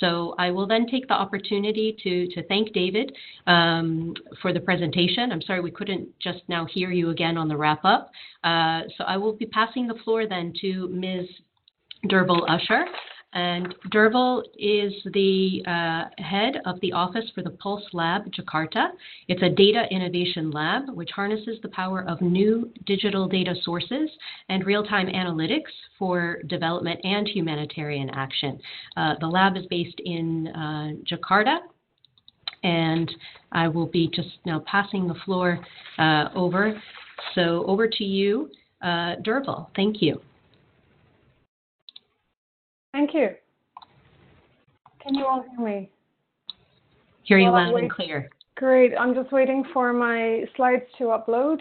So I will then take the opportunity to thank David for the presentation. I'm sorry we couldn't just now hear you again on the wrap up. So I will be passing the floor then to Ms. Derval Usher. And Derval is the head of the Office for the Pulse Lab, Jakarta. It's a data innovation lab which harnesses the power of new digital data sources and real-time analytics for development and humanitarian action. The lab is based in Jakarta, and I will be just now passing the floor over. So over to you, Derval. Thank you. Thank you. Can you all hear me? Hear you loud and clear. Great. I'm just waiting for my slides to upload.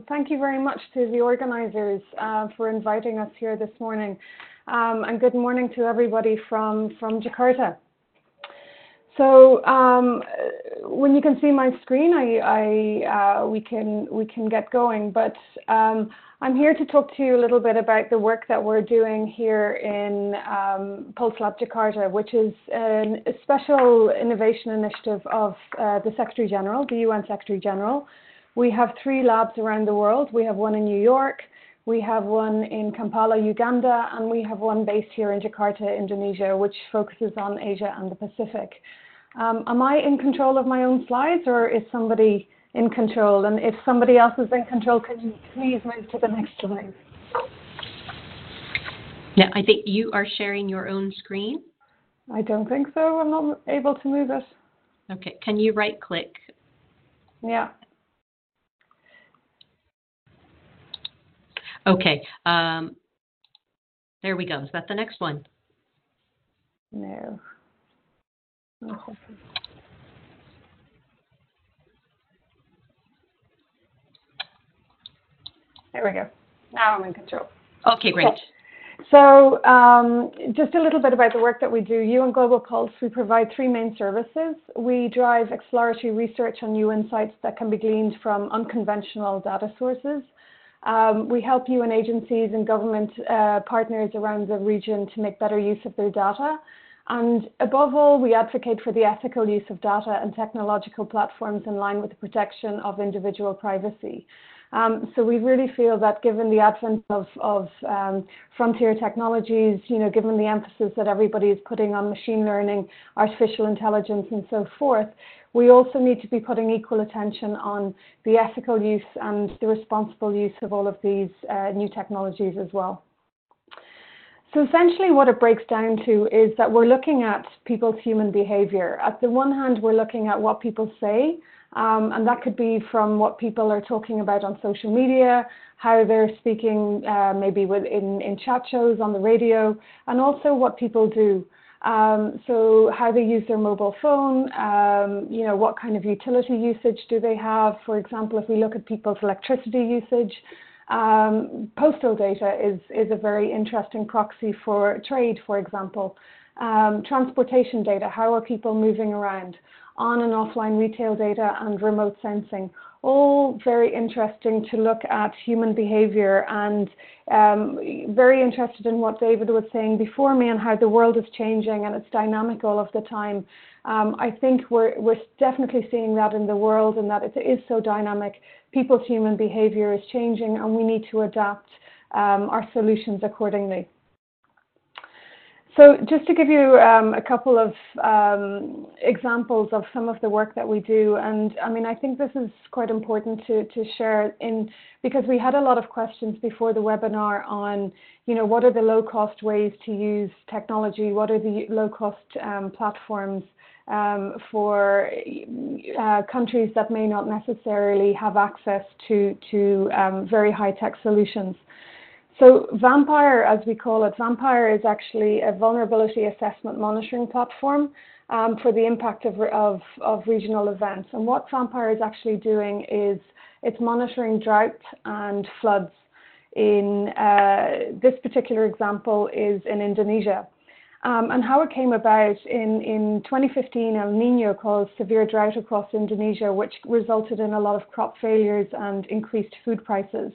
Thank you very much to the organizers for inviting us here this morning. And good morning to everybody from Jakarta. So when you can see my screen, we can get going. But I'm here to talk to you a little bit about the work that we're doing here in Pulse Lab Jakarta, which is a special innovation initiative of the Secretary General, the UN Secretary General. We have 3 labs around the world. We have one in New York, we have one in Kampala, Uganda, and we have one based here in Jakarta, Indonesia, which focuses on Asia and the Pacific. Am I in control of my own slides, or is somebody in control? And if somebody else is in control, can you please move to the next slide? Yeah, I think you are sharing your own screen. I don't think so. I'm not able to move it. Okay, can you right click? Yeah. Okay, there we go. Is that the next one? No. There we go. Now I'm in control. Okay, great. Okay. So just a little bit about the work that we do. UN Global Pulse, we provide 3 main services. We drive exploratory research on new insights that can be gleaned from unconventional data sources. We help UN agencies and government partners around the region to make better use of their data. And above all, we advocate for the ethical use of data and technological platforms in line with the protection of individual privacy. So we really feel that given the advent of frontier technologies, given the emphasis that everybody is putting on machine learning, artificial intelligence, and so forth, we also need to be putting equal attention on the ethical use and the responsible use of all of these new technologies as well. So essentially what it breaks down to is that we're looking at people's human behavior. At the one hand, we're looking at what people say, and that could be from what people are talking about on social media, how they're speaking maybe in chat shows, on the radio, and also what people do. So how they use their mobile phone, what kind of utility usage do they have? For example, if we look at people's electricity usage, postal data is a very interesting proxy for trade, for example. Transportation data, how are people moving around? On and offline retail data and remote sensing, all very interesting to look at human behavior, and very interested in what David was saying before me and how the world is changing and it's dynamic all of the time. I think we're definitely seeing that in the world, and that it is so dynamic. People's human behavior is changing, and we need to adapt our solutions accordingly. So just to give you a couple of examples of some of the work that we do, and I mean, I think this is quite important to share because we had a lot of questions before the webinar on, what are the low-cost ways to use technology? What are the low-cost platforms for countries that may not necessarily have access to very high-tech solutions. So Vampire, as we call it, Vampire is actually a vulnerability assessment monitoring platform for the impact of regional events. And what Vampire is actually doing is it's monitoring drought and floods. In this particular example is in Indonesia. And how it came about, in 2015, El Nino caused severe drought across Indonesia, which resulted in a lot of crop failures and increased food prices.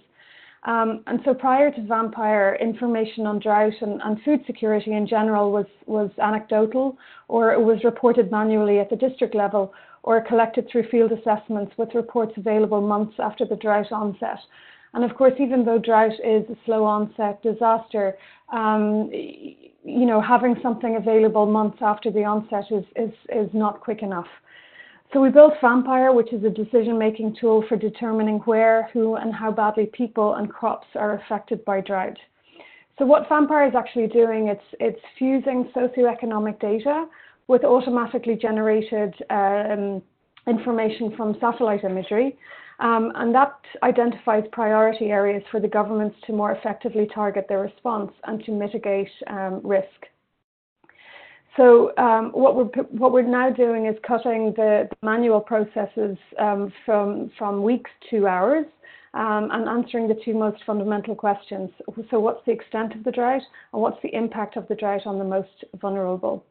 And so prior to Vampire, information on drought and food security in general was anecdotal, or it was reported manually at the district level, or collected through field assessments with reports available months after the drought onset. And of course, even though drought is a slow onset disaster, having something available months after the onset is not quick enough. So we built Vampire, which is a decision-making tool for determining where, who, and how badly people and crops are affected by drought. So what Vampire is actually doing, it's fusing socioeconomic data with automatically generated information from satellite imagery, and that identifies priority areas for the governments to more effectively target their response and to mitigate risk. So what we're now doing is cutting the manual processes from weeks to hours, and answering the two most fundamental questions. So what's the extent of the drought, and what's the impact of the drought on the most vulnerable?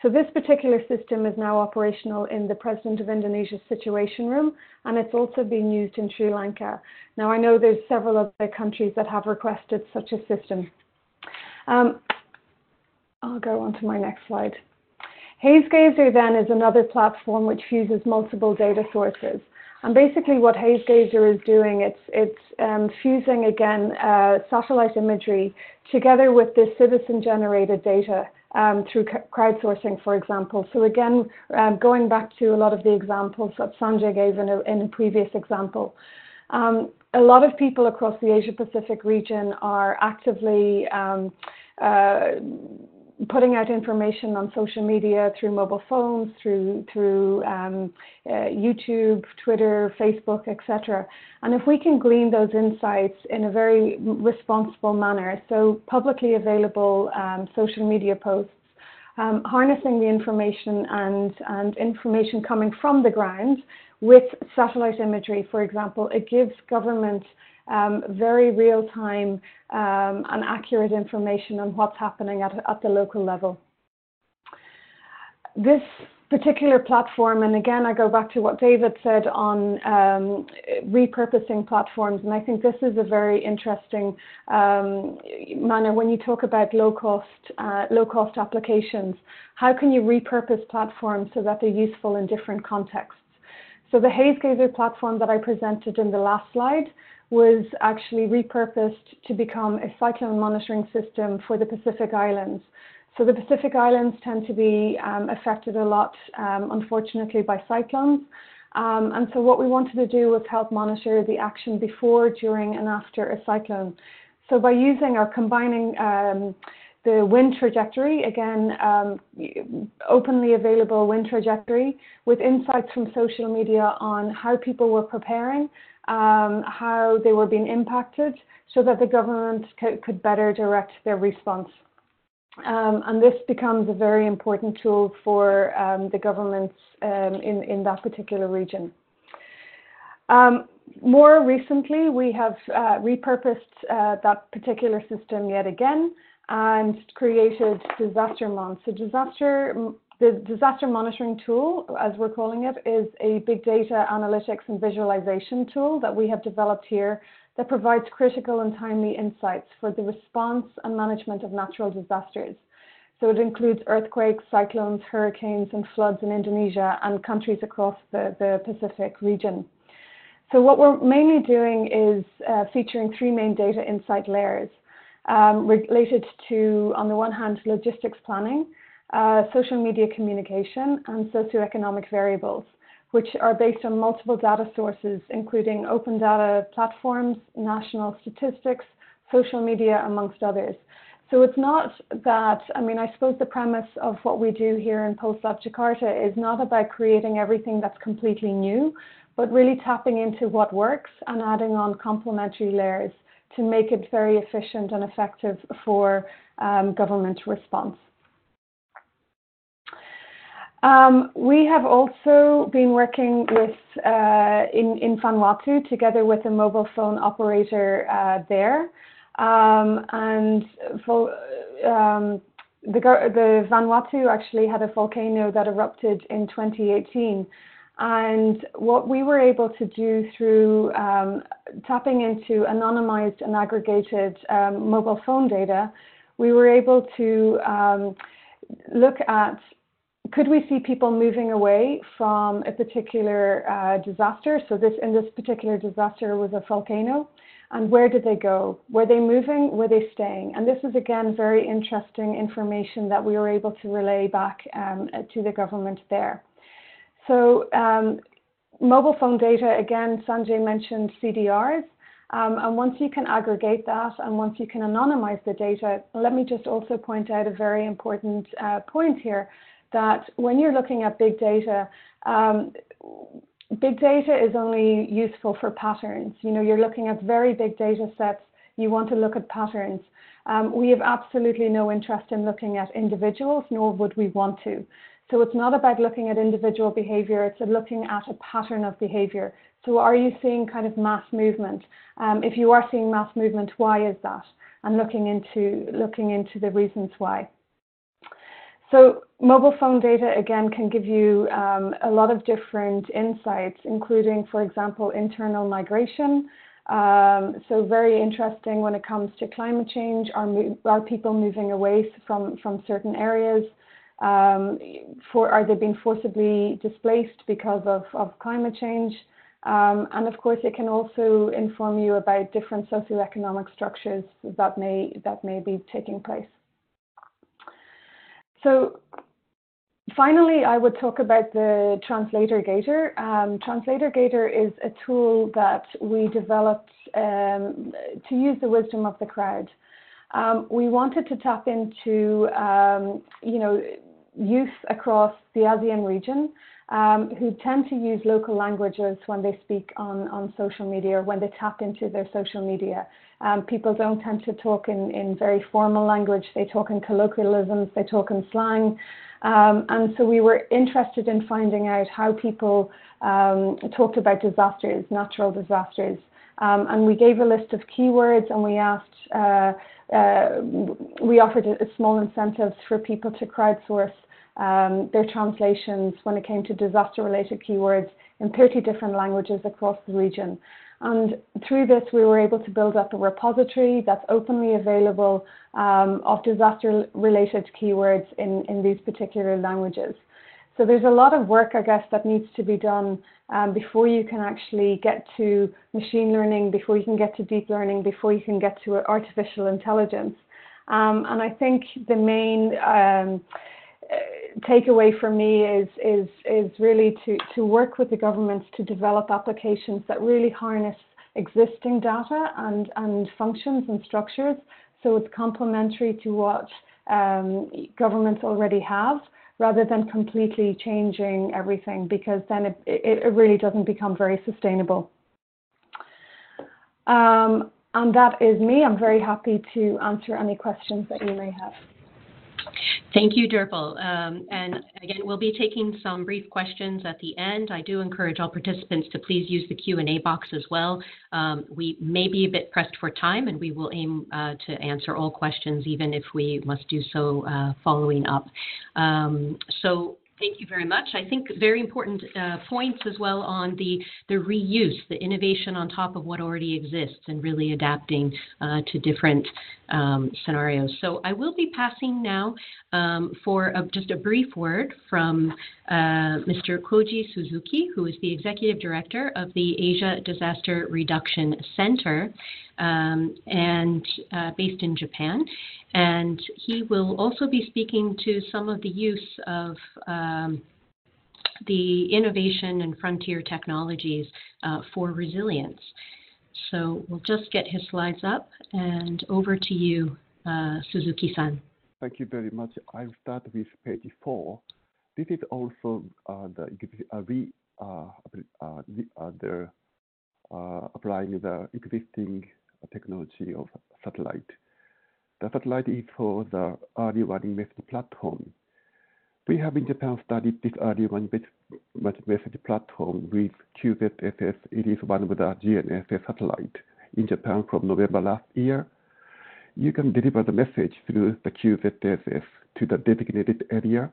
So this particular system is now operational in the President of Indonesia's Situation Room, and it's also being used in Sri Lanka. Now, I know there's several other countries that have requested such a system. I'll go on to my next slide. HazeGazer then is another platform which fuses multiple data sources. And basically what HazeGazer is doing, it's fusing, again, satellite imagery together with this citizen-generated data through crowdsourcing, for example. So again, going back to a lot of the examples that Sanjay gave in a previous example. A lot of people across the Asia-Pacific region are actively putting out information on social media through mobile phones, through YouTube, Twitter, Facebook, etc. And if we can glean those insights in a very responsible manner, so publicly available social media posts, harnessing the information and information coming from the ground with satellite imagery, for example, it gives government very real-time and accurate information on what's happening at the local level. This particular platform, and again, I go back to what David said on repurposing platforms, and I think this is a very interesting manner when you talk about low-cost applications. How can you repurpose platforms so that they're useful in different contexts? So the HazeGazer platform that I presented in the last slide was actually repurposed to become a cyclone monitoring system for the Pacific Islands. So the Pacific Islands tend to be affected a lot, unfortunately, by cyclones. And so what we wanted to do was help monitor the action before, during, and after a cyclone. So by using or combining the wind trajectory, again, openly available wind trajectory, with insights from social media on how people were preparing, how they were being impacted, so that the government could better direct their response. And this becomes a very important tool for the governments in that particular region. More recently, we have repurposed that particular system yet again and created DisasterMon. So the disaster monitoring tool, as we're calling it, is a big data analytics and visualization tool that we have developed here that provides critical and timely insights for the response and management of natural disasters. So it includes earthquakes, cyclones, hurricanes, and floods in Indonesia and countries across the Pacific region. So what we're mainly doing is featuring three main data insight layers related to, on the one hand, logistics planning, social media communication, and socioeconomic variables, which are based on multiple data sources, including open data platforms, national statistics, social media, amongst others. So it's not that, I mean, I suppose the premise of what we do here in PostLab Jakarta is not about creating everything that's completely new, but really tapping into what works and adding on complementary layers to make it very efficient and effective for government response. We have also been working with in Vanuatu together with a mobile phone operator there, and the Vanuatu actually had a volcano that erupted in 2018. And what we were able to do through tapping into anonymized and aggregated mobile phone data, we were able to look at, could we see people moving away from a particular disaster? So in this particular disaster was a volcano. And where did they go? Were they moving? Were they staying? And this is, again, very interesting information that we were able to relay back to the government there. So mobile phone data, again, Sanjay mentioned CDRs. And once you can aggregate that and once you can anonymize the data, let me just also point out a very important point here, that when you're looking at big data is only useful for patterns. You know, you're looking at very big data sets, you want to look at patterns. We have absolutely no interest in looking at individuals, nor would we want to. So it's not about looking at individual behavior, it's looking at a pattern of behavior. So are you seeing kind of mass movement? If you are seeing mass movement, why is that? And looking into the reasons why. So mobile phone data, again, can give you a lot of different insights, including, for example, internal migration. So very interesting when it comes to climate change. Are people moving away from certain areas? Are they being forcibly displaced because of climate change? And of course, it can also inform you about different socioeconomic structures that may be taking place. So finally, I would talk about the Translator Gator. Translator Gator is a tool that we developed to use the wisdom of the crowd. We wanted to tap into, youth across the ASEAN region who tend to use local languages when they speak on social media or when they tap into their social media. People don't tend to talk in very formal language. They talk in colloquialisms, they talk in slang. And so we were interested in finding out how people talked about disasters, natural disasters. And we gave a list of keywords, and we asked, we offered a small incentives for people to crowdsource their translations when it came to disaster-related keywords in 30 different languages across the region. And through this, we were able to build up a repository that's openly available of disaster-related keywords in these particular languages. So there's a lot of work, I guess, that needs to be done before you can actually get to machine learning, before you can get to deep learning, before you can get to artificial intelligence. And I think the main takeaway for me is really to work with the governments to develop applications that really harness existing data and functions and structures, so it's complementary to what governments already have, rather than completely changing everything, because then it really doesn't become very sustainable. And that is me. I'm very happy to answer any questions that you may have. Thank you, Dirpal. And again, we'll be taking some brief questions at the end. I do encourage all participants to please use the Q&A box as well. We may be a bit pressed for time, and we will aim to answer all questions, even if we must do so following up. So thank you very much. I think very important points as well on the reuse, the innovation on top of what already exists, and really adapting to different scenarios. So I will be passing now for just a brief word from Mr. Koji Suzuki, who is the Executive Director of the Asia Disaster Reduction Center and based in Japan. And he will also be speaking to some of the use of the innovation and frontier technologies for resilience. So we'll just get his slides up, and over to you, Suzuki-san. Thank you very much. I'll start with page 4. This is also applying the existing technology of satellite. The satellite is for the early warning message platform. We have in Japan studied this early warning message platform with QZSS. It is one of the GNSS satellite in Japan from November last year. You can deliver the message through the QZSS to the designated area.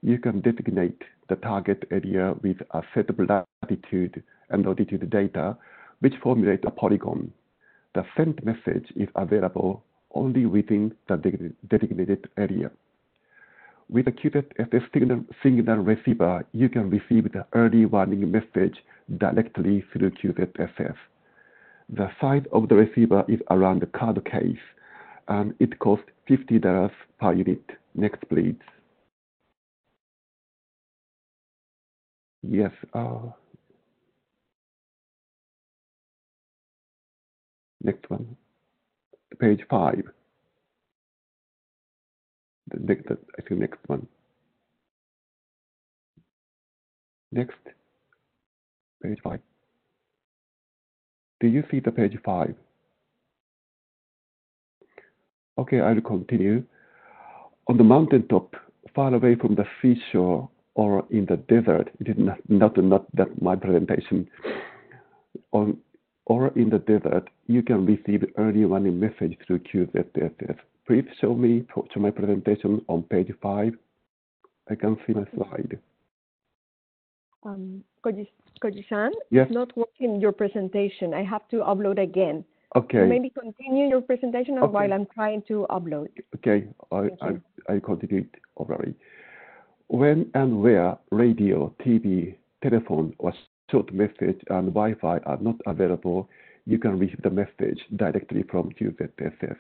You can designate the target area with a set of latitude and longitude data, which formulate a polygon. The sent message is available only within the designated area. With a QZSS signal receiver, you can receive the early warning message directly through QZSS. The size of the receiver is around the card case, and it costs $50 per unit. Next, please. Yes. Next one. Page 5. I think next one. Next. Page 5. Do you see the page 5? Okay, I will continue. On the mountaintop, far away from the seashore or in the desert, it is not that my presentation. Or in the desert, you can receive early warning message through QZSS. Please show my presentation on page 5. I can see my slide. Koji-san, yes? It's not working your presentation. I have to upload again. Okay. So maybe continue your presentation while I'm trying to upload. Okay, I continue it already. When and where radio, TV, telephone, or short message and Wi-Fi are not available, you can receive the message directly from QZSS.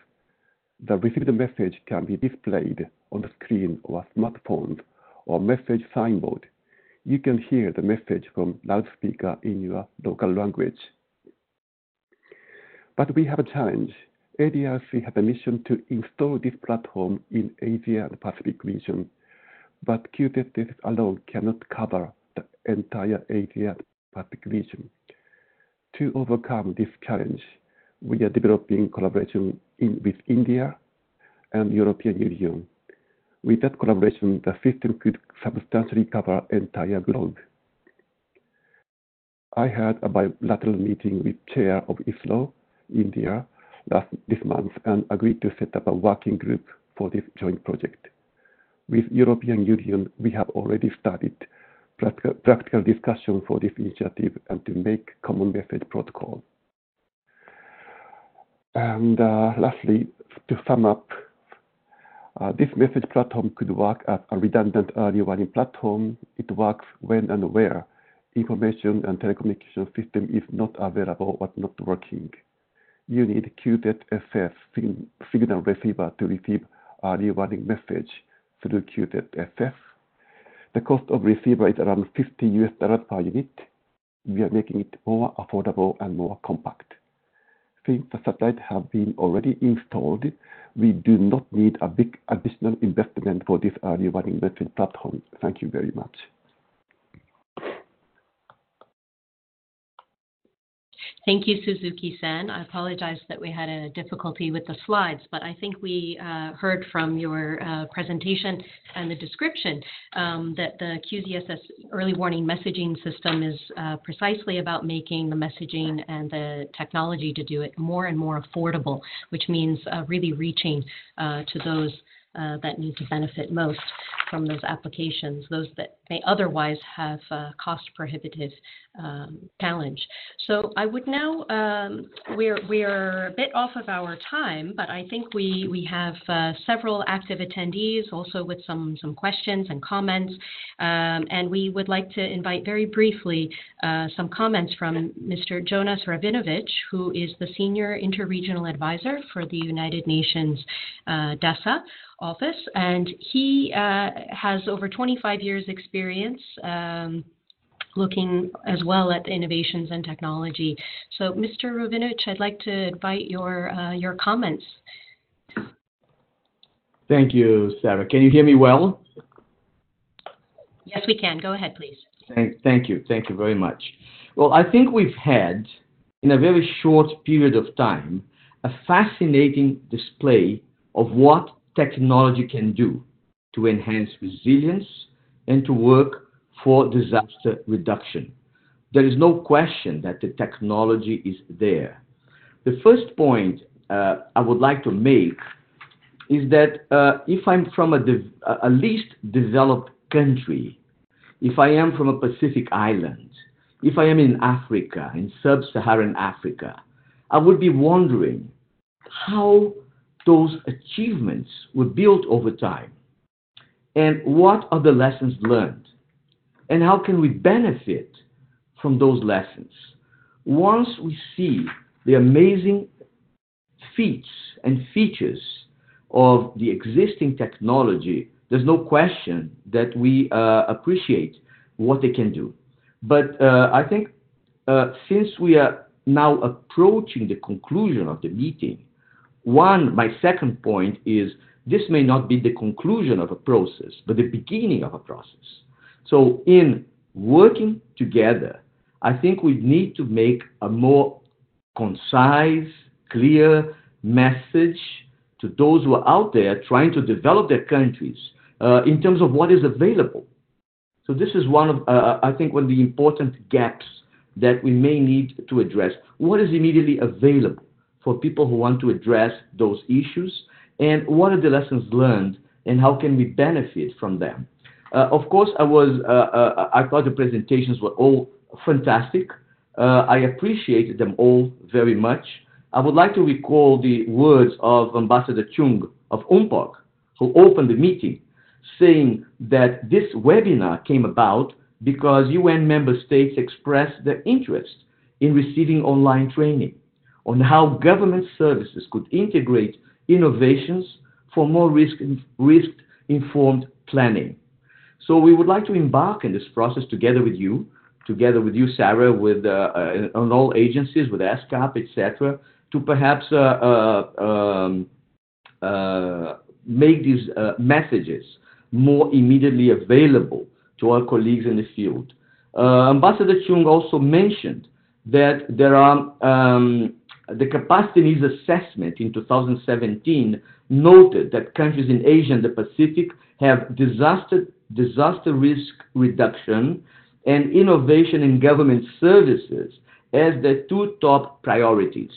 The received message can be displayed on the screen or smartphones or message signboard. You can hear the message from loudspeaker in your local language. But we have a challenge. ADRC has a mission to install this platform in Asia and Pacific region, but QZSS alone cannot cover the entire Asia and Pacific region. To overcome this challenge, we are developing collaboration with India and European Union. With that collaboration, the system could substantially cover entire globe. I had a bilateral meeting with Chair of ISRO, India, this month and agreed to set up a working group for this joint project. With European Union, we have already started practical discussion for this initiative and to make common message protocol. And lastly, to sum up, this message platform could work as a redundant early warning platform. It works when and where information and telecommunication system is not available or not working. You need QZSS signal receiver to receive early warning message through QZSS. The cost of receiver is around $50 per unit. We are making it more affordable and more compact. Since the satellites have been already installed, we do not need a big additional investment for this early warning message platform. Thank you very much. Thank you, Suzuki-san. I apologize that we had a difficulty with the slides, but I think we heard from your presentation and the description that the QZSS early warning messaging system is precisely about making the messaging and the technology to do it more and more affordable, which means really reaching to those that need to benefit most from those applications, those that may otherwise have cost prohibitive challenge. So I would now, we're a bit off of our time, but I think we have several active attendees also with some questions and comments, and we would like to invite very briefly some comments from Mr. Jonas Rabinovich, who is the Senior Interregional Advisor for the United Nations DASA office, and he has over 25 years experience looking as well at innovations and technology. So Mr. Rabinovich, I'd like to invite your comments. Thank you, Sarah. Can you hear me well? Yes, we can. Go ahead, please. Thank you. Thank you very much. Well, I think we've had, in a very short period of time, a fascinating display of what technology can do to enhance resilience and to work for disaster reduction. There is no question that the technology is there. The first point I would like to make is that if I'm from a least developed country, if I am from a Pacific island, if I am in Africa, in sub-Saharan Africa, I would be wondering how those achievements were built over time and what are the lessons learned and how can we benefit from those lessons. Once we see the amazing feats and features of the existing technology, there's no question that we appreciate what they can do. But I think since we are now approaching the conclusion of the meeting, my second point is this may not be the conclusion of a process, but the beginning of a process. So in working together, I think we need to make a more concise, clear message to those who are out there trying to develop their countries in terms of what is available. So this is one of, I think, one of the important gaps that we may need to address. What is immediately available for people who want to address those issues, and what are the lessons learned, and how can we benefit from them? Of course, I thought the presentations were all fantastic. I appreciated them all very much. I would like to recall the words of Ambassador Chung of UNPOC, who opened the meeting, saying that this webinar came about because UN member states expressed their interest in receiving online training on how government services could integrate innovations for more risk-informed planning. So we would like to embark in this process together with you, Sarah, with on all agencies, with ASCAP, etc., to perhaps make these messages more immediately available to our colleagues in the field. Ambassador Chung also mentioned that there are the capacity needs assessment in 2017 noted that countries in Asia and the Pacific have disaster risk reduction and innovation in government services as the two top priorities.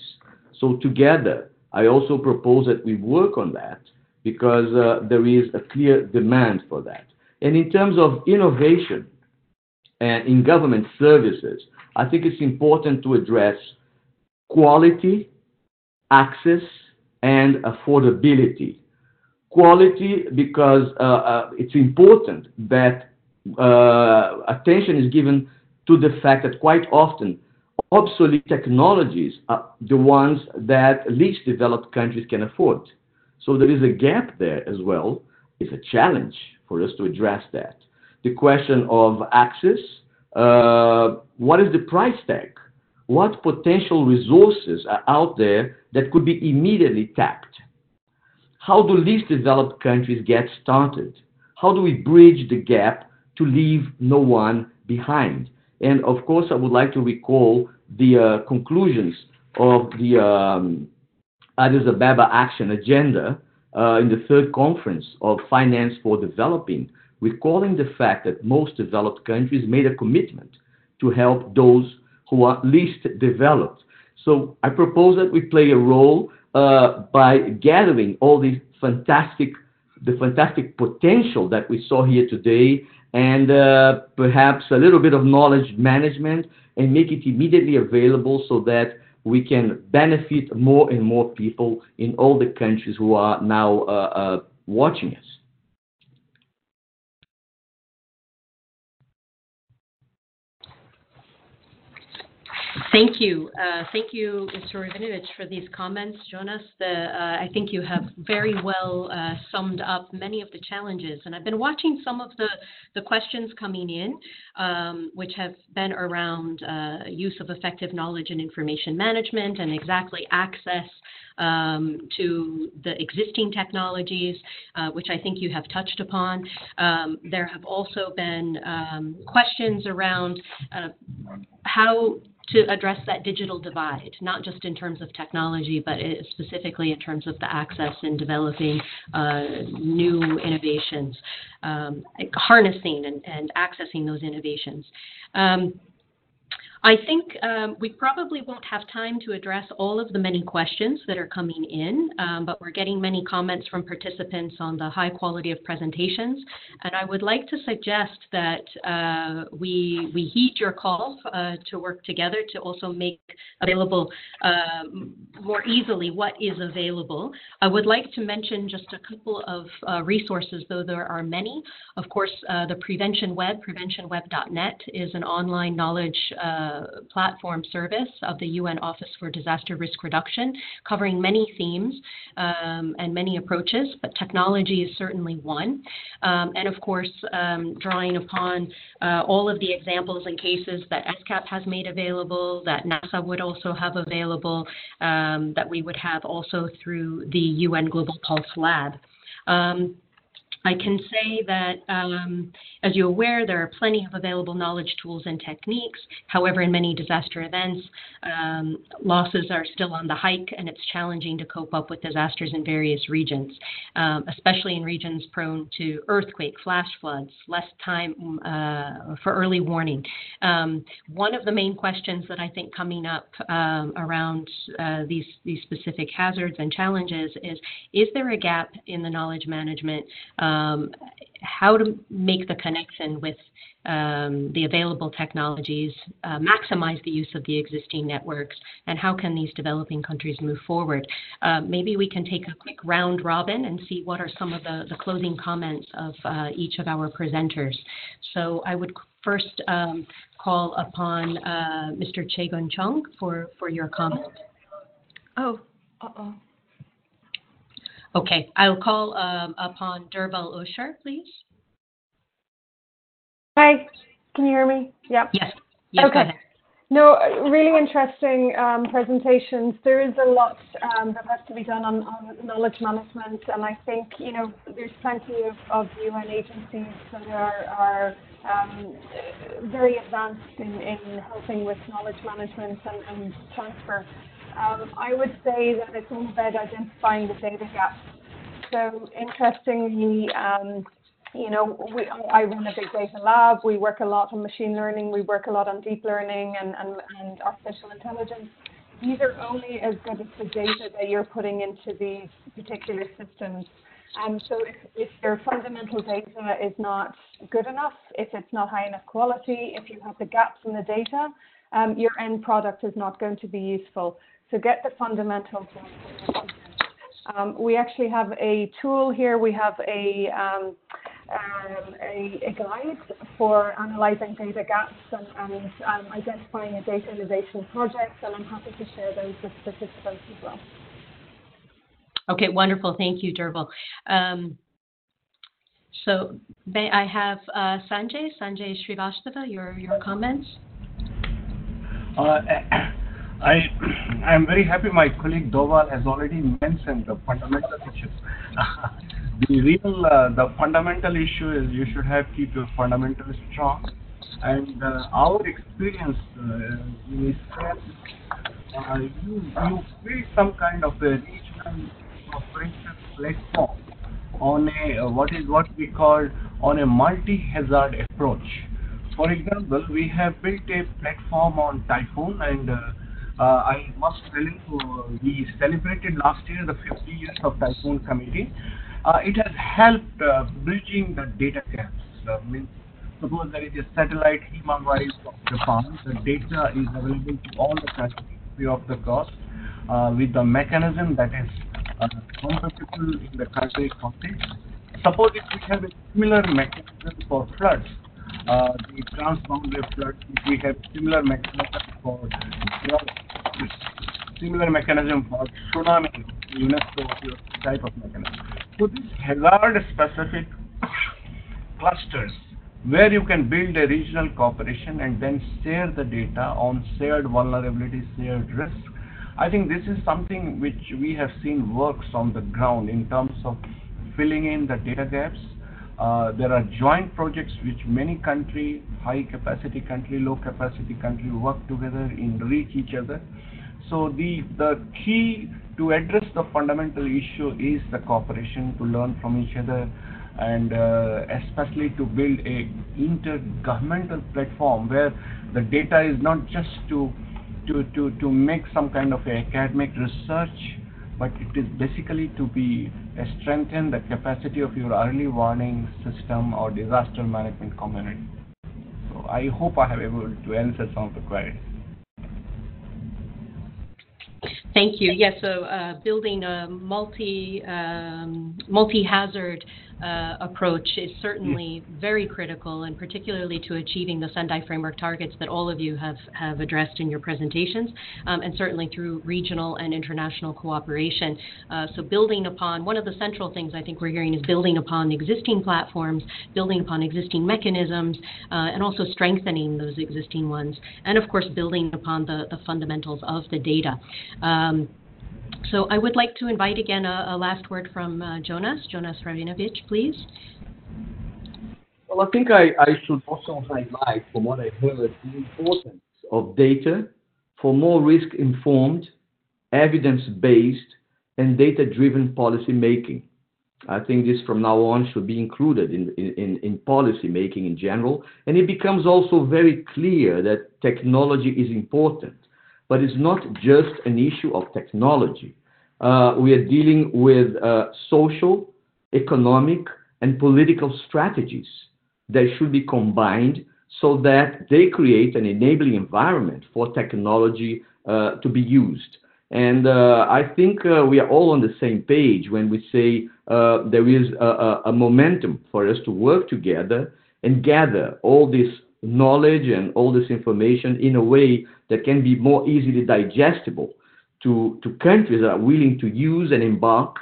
So together, I also propose that we work on that because there is a clear demand for that. And in terms of innovation and in government services, I think it's important to address quality, access, and affordability. Quality because it's important that attention is given to the fact that quite often obsolete technologies are the ones that least developed countries can afford. So there is a gap there as well. It's a challenge for us to address that. The question of access, what is the price tag? What potential resources are out there that could be immediately tapped? How do least developed countries get started? How do we bridge the gap to leave no one behind? And of course, I would like to recall the conclusions of the Addis Ababa Action Agenda in the third conference of Finance for Developing, recalling the fact that most developed countries made a commitment to help those who are least developed. So I propose that we play a role by gathering all the fantastic potential that we saw here today, and perhaps a little bit of knowledge management, and make it immediately available so that we can benefit more and more people in all the countries who are now watching us. Thank you. Thank you, Mr. Ravinovich, for these comments, Jonas. I think you have very well summed up many of the challenges. And I've been watching some of the questions coming in, which have been around use of effective knowledge and information management and exactly access to the existing technologies, which I think you have touched upon. There have also been questions around how to address that digital divide, not just in terms of technology, but specifically in terms of the access in developing new innovations, harnessing and accessing those innovations. I think we probably won't have time to address all of the many questions that are coming in, but we're getting many comments from participants on the high quality of presentations. And I would like to suggest that we heed your call to work together to also make available more easily what is available. I would like to mention just a couple of resources, though there are many. Of course, the Prevention Web, preventionweb.net, is an online knowledge platform service of the UN Office for Disaster Risk Reduction, covering many themes and many approaches, but technology is certainly one. And of course, drawing upon all of the examples and cases that ESCAP has made available, that NASA would also have available, that we would have also through the UN Global Pulse Lab. I can say that, as you're aware, there are plenty of available knowledge, tools, and techniques. However, in many disaster events, losses are still on the hike, and it's challenging to cope up with disasters in various regions, especially in regions prone to earthquake, flash floods, less time for early warning. One of the main questions that I think coming up around these specific hazards and challenges is there a gap in the knowledge management? How to make the connection with the available technologies, maximize the use of the existing networks, and how can these developing countries move forward? Maybe we can take a quick round robin and see what are some of the closing comments of each of our presenters. So I would first call upon Mr. Chaegun Chung for your comment. Oh, Okay, I'll call upon Durval Usher, please. Hi, can you hear me? Yeah. Yes, okay. Go ahead. No, really interesting presentations. There is a lot that has to be done on knowledge management, and I think, you know, there's plenty of UN agencies that are very advanced in helping with knowledge management and transfer. I would say that it's all about identifying the data gaps. So interestingly, you know, I run a big data lab. We work a lot on machine learning. We work a lot on deep learning and artificial intelligence. These are only as good as the data that you're putting into these particular systems. So if your fundamental data is not good enough, if it's not high enough quality, if you have the gaps in the data, your end product is not going to be useful. So get the fundamentals. We actually have a tool here. We have a guide for analyzing data gaps and identifying a data innovation project, and I'm happy to share those with participants as well. Okay, wonderful. Thank you, Durval. So may I have Sanjay Srivastava, your comments? I'm very happy my colleague Doval has already mentioned the fundamental issues. The fundamental issue is you should keep your fundamentals strong. And our experience is that you build some kind of a regional operation platform on a what we call on a multi-hazard approach. For example, we have built a platform on typhoon, and I must tell you, we celebrated last year the 50 years of Typhoon Committee. It has helped bridging the data gaps. Means suppose there is a satellite Himawari from Japan, the data is available to all the countries free of the cost with the mechanism that is compatible in the country context. Suppose if we have a similar mechanism for floods, the transboundary floods, if we have similar mechanism for you know, this similar mechanism for tsunami, UNESCO type of mechanism. So these hazard-specific clusters where you can build a regional cooperation and then share the data on shared vulnerabilities, shared risks. I think this is something which we have seen works on the ground in terms of filling in the data gaps. There are joint projects which many country, high capacity country, low capacity country work together in reach each other. So the key to address the fundamental issue is the cooperation, to learn from each other, and especially to build a intergovernmental platform where the data is not just to make some kind of academic research, but it is basically to be strengthen the capacity of your early warning system or disaster management community. So I hope I have able to answer some of the queries. Thank you. Yes, so building a multi-hazard approach is certainly very critical, and particularly to achieving the Sendai framework targets that all of you have addressed in your presentations, and certainly through regional and international cooperation. So building upon, one of the central things I think we're hearing is building upon existing platforms, building upon existing mechanisms, and also strengthening those existing ones, and of course building upon the fundamentals of the data. So I would like to invite again a last word from Jonas Ravinovich, please. Well, I think I should also highlight from what I heard the importance of data for more risk-informed, evidence-based, and data-driven policy making. I think this from now on should be included in policy making in general, and it becomes also very clear that technology is important. But it's not just an issue of technology. We are dealing with social, economic, and political strategies that should be combined so that they create an enabling environment for technology to be used. And I think we are all on the same page when we say there is a momentum for us to work together and gather all this knowledge and all this information in a way that can be more easily digestible to countries that are willing to use and embark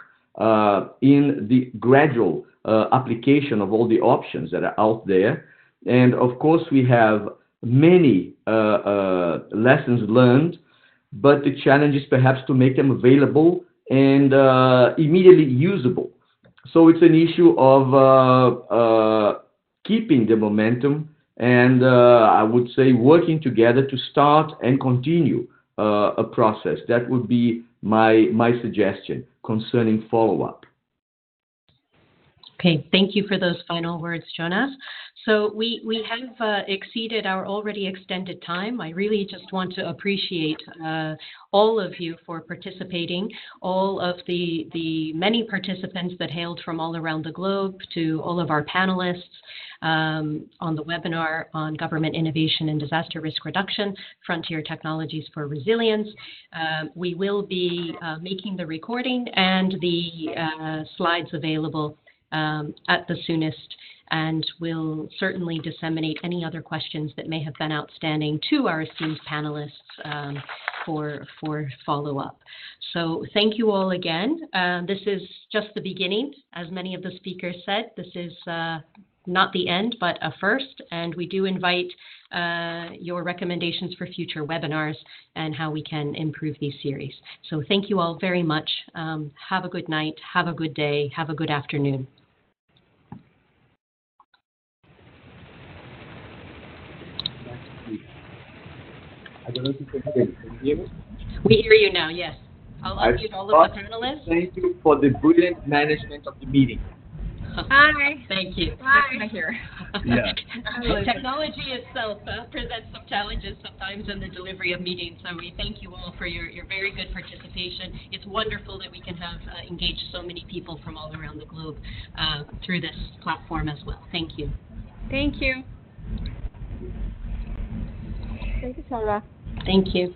in the gradual application of all the options that are out there. And of course, we have many lessons learned, but the challenge is perhaps to make them available and immediately usable. So it's an issue of keeping the momentum and I would say working together to start and continue a process. That would be my suggestion concerning follow-up. Okay, thank you for those final words, Jonas. So we have exceeded our already extended time. I really just want to appreciate all of you for participating, all of the many participants that hailed from all around the globe, to all of our panelists on the webinar on government innovation and disaster risk reduction, frontier technologies for resilience. We will be making the recording and the slides available at the soonest, and we'll certainly disseminate any other questions that may have been outstanding to our esteemed panelists for follow-up. So thank you all again. This is just the beginning. As many of the speakers said, this is not the end, but a first, and we do invite your recommendations for future webinars and how we can improve these series. So thank you all very much. Have a good night, have a good day, have a good afternoon. I don't know if you can hear me. Can you hear me? We hear you now, yes. I'll unmute all of the panelists. Thank you for the brilliant management of the meeting. Hi. Thank you. Hi. Here. Yeah. Technology itself presents some challenges sometimes in the delivery of meetings, so we thank you all for your very good participation. It's wonderful that we can have engaged so many people from all around the globe through this platform as well. Thank you. Thank you. Thank you, Sarah. Thank you.